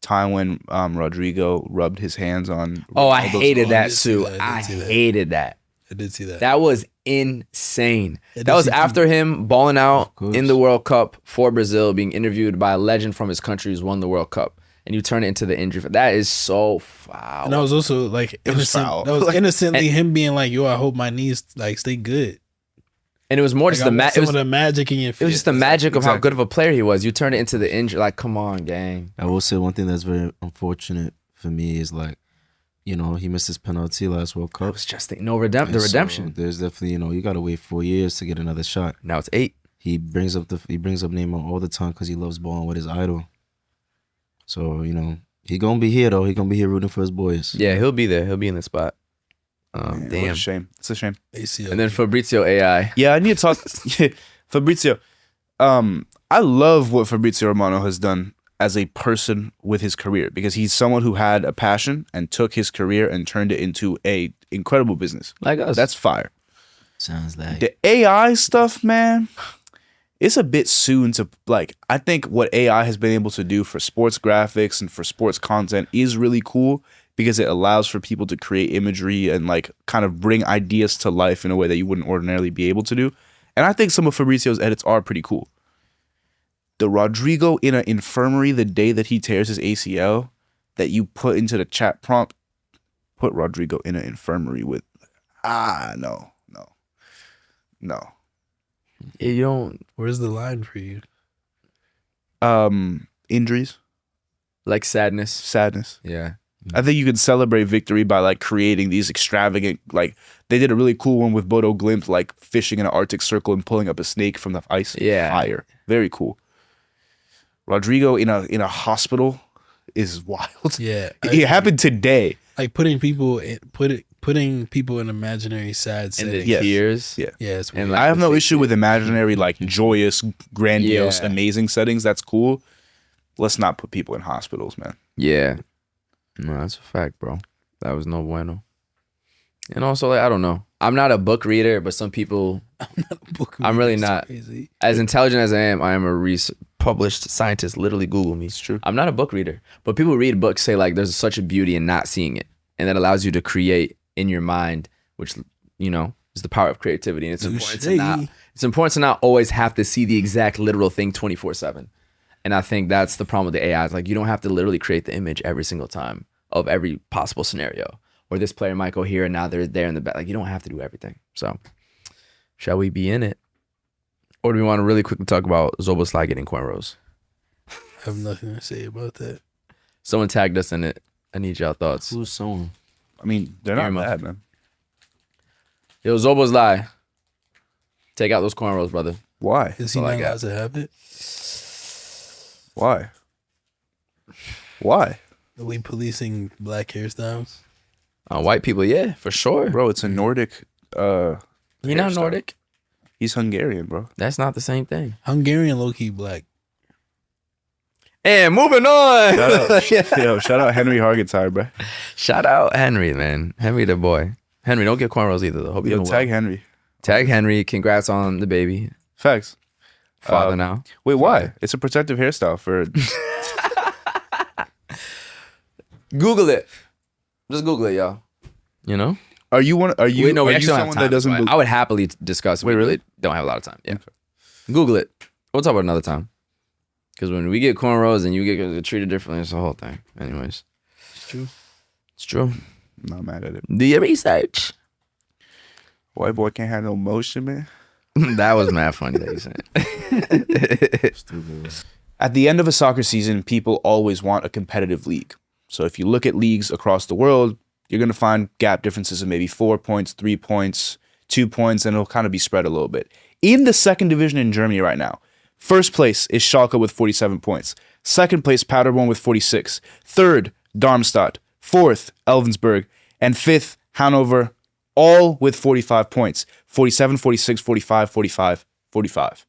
time when Rodrigo rubbed his hands on. Oh, I Ronaldo's- hated I that did see too. that. I I did see that. hated that. I did see that. That was insane. I That did was see after him balling out course. in the World Cup for Brazil, being interviewed by a legend from his country who's won the World Cup. And you turn it into the injury. That is so foul. And that was also like was innocent. foul. That was Like- innocently him being like, "Yo, I hope my knees like stay good." And it was more Like, just I the want magic. some of the magic in your. It was just the magic of how Exactly. good of a player he was. You turn it into the injury. Like, come on, gang. I will say one thing that's very unfortunate for me is like, you know, he missed his penalty last World It Cup. was just the redemption. So there's definitely, you know, you gotta wait 4 years to get another shot. Now it's 8. He brings up Neymar all the time because he loves balling with his idol. So you know he gonna be here though. He gonna be here rooting for his boys. Yeah, he'll be there. He'll be in the spot. Man, what a Damn. shame. It's a shame. ACL. And then Fabrizio AI. Yeah, I need to talk. Fabrizio, I love what Fabrizio Romano has done as a person with his career, because he's someone who had a passion and took his career and turned it into a incredible business. Like us. That's fire. Sounds like The AI stuff, man, it's a bit soon to like. I think what AI has been able to do for sports graphics and for sports content is really cool, because it allows for people to create imagery and like kind of bring ideas to life in a way that you wouldn't ordinarily be able to do. And I think some of Fabrizio's edits are pretty cool. The Rodrigo in an infirmary the day that he tears his ACL that you put into the chat prompt, put Rodrigo in an infirmary with, no. You don't Where's the line for you? Injuries, like sadness. sadness. Yeah. I think you could celebrate victory by like creating these extravagant, like they did a really cool one with Bodo Glimt, like fishing in an Arctic Circle and pulling up a snake from the ice. Yeah. Fire. Very cool. Rodrigo in a hospital is wild. Yeah, It happened today. like putting people putting people in imaginary sad And the settings. Yes. tears. Yeah. Yeah, it's And weird. like I have the no fake issue with imaginary, like joyous, grandiose, Yeah. amazing settings. That's cool. Let's not put people in hospitals, man. Yeah. No, that's a fact, bro. That was no bueno. And also, like, I don't know. I'm not a book reader, but some people, I'm really not. Crazy. as intelligent as I am a published scientist. Literally Google me. It's true. I'm not a book reader, but people read books, say like there's such a beauty in not seeing it. And that allows you to create in your mind, which, you know, is the power of creativity. And it's important to not always have to see the exact literal thing 24/7. And I think that's the problem with the AI. It's like you don't have to literally create the image every single time of every possible scenario. Or this player might go here and now they're there in the back. Like you don't have to do everything. So shall we be in it? Or do we want to really quickly talk about Zoboslai getting cornrows? I have nothing to say about that. Someone tagged us in it. I need y'all thoughts. Who's someone? I mean, they're not Irma. bad, man. Yo, Zoboslai. Take out those cornrows, brother. Why? Is he all I not got. allowed to have it? Why? Why? Are we policing black hairstyles? White people, yeah, for sure. Bro, it's a Nordic. You're not hairstyle. Nordic. He's Hungarian, bro. That's not the same thing. Hungarian low-key black. And moving on. Shout out Henry Hargentine, bro. Shout out Henry, man. Henry the boy. Henry, don't get cornrows either, though. Hope you Yo, know tag well. Henry. Tag Henry. Congrats on the baby. Facts. Father now. Wait, why? It's a protective hairstyle for. Google it. Just Google it, y'all. You know? Are you one? Are you? Wait, no, are we you actually don't have someone time. that doesn't? I would happily discuss. Wait, really? Don't have a lot of time. Yeah. Google it. We'll talk about it another time. Because when we get cornrows and you get treated differently, it's the whole thing. Anyways. It's true. It's true. I'm not mad at it. Do your research. White boy can't have no motion, man. That was mad funny that you said. Stupid. At the end of a soccer season, people always want a competitive league. So if you look at leagues across the world, you're going to find gap differences of maybe 4 points, 3 points, 2 points, and it'll kind of be spread a little bit. In the second division in Germany right now, first place is Schalke with 47 points. Second place, Paderborn with 46. Third, Darmstadt. Fourth, Elvensburg. And fifth, Hanover, all with 45 points. 47, 46, 45, 45, 45.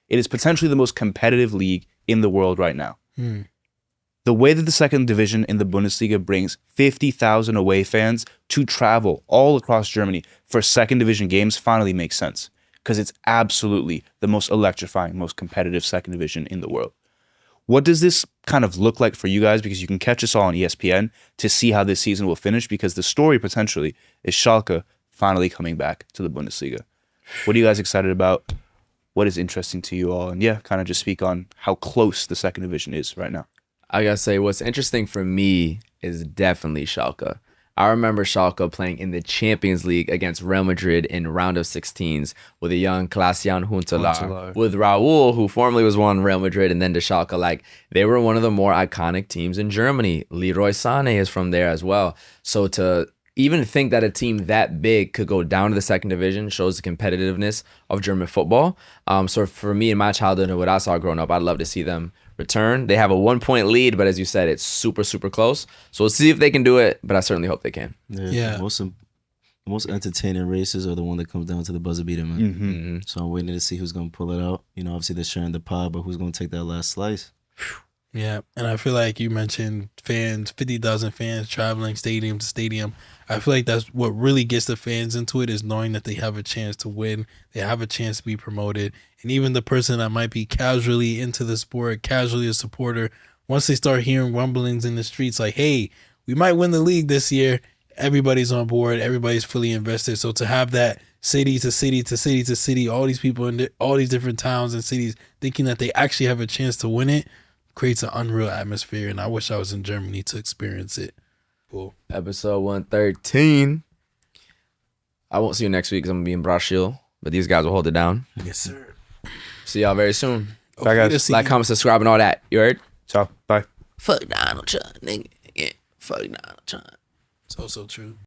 It is potentially the most competitive league in the world right now. The way that the second division in the Bundesliga brings 50,000 away fans to travel all across Germany for second division games finally makes sense, because it's absolutely the most electrifying, most competitive second division in the world. What does this kind of look like for you guys? Because you can catch us all on ESPN to see how this season will finish, because the story potentially is Schalke finally coming back to the Bundesliga. What are you guys excited about? What is interesting to you all? And yeah, kind of just speak on how close the second division is right now. I gotta say, what's interesting for me is definitely Schalke. I remember Schalke playing in the Champions League against Real Madrid in round of 16s with a young Klaas-Jan Huntelaar, with Raul, who formerly was on Real Madrid and then to Schalke. Like, they were one of the more iconic teams in Germany. Leroy Sané is from there as well. So to even think that a team that big could go down to the second division shows the competitiveness of German football. So for me in my childhood and what I saw growing up, I'd love to see them return. They have a 1 point lead, but as you said, it's super, super close. So we'll see if they can do it, but I certainly hope they can. Yeah. The most entertaining races are the one that comes down to the buzzer beater, man. Mm-hmm. So I'm waiting to see who's gonna pull it out. You know, obviously they're sharing the pod, but who's gonna take that last slice? Yeah, and I feel like you mentioned fans, 50,000 fans traveling stadium to stadium. I feel like that's what really gets the fans into it, is knowing that they have a chance to win, they have a chance to be promoted. And even the person that might be casually into the sport, casually a supporter, once they start hearing rumblings in the streets like, hey, we might win the league this year, everybody's on board, everybody's fully invested. So to have that city to city to city to city, all these people in all these different towns and cities thinking that they actually have a chance to win it, creates an unreal atmosphere, and I wish I was in Germany to experience it. Cool. Episode 113. I won't see you next week because I'm going to be in Brazil, but these guys will hold it down. Yes, sir. See y'all very soon. Bye, guys. Like, comment, subscribe, and all that. You heard? Ciao. Bye. Fuck Donald Trump, nigga. Yeah, fuck Donald Trump. So true.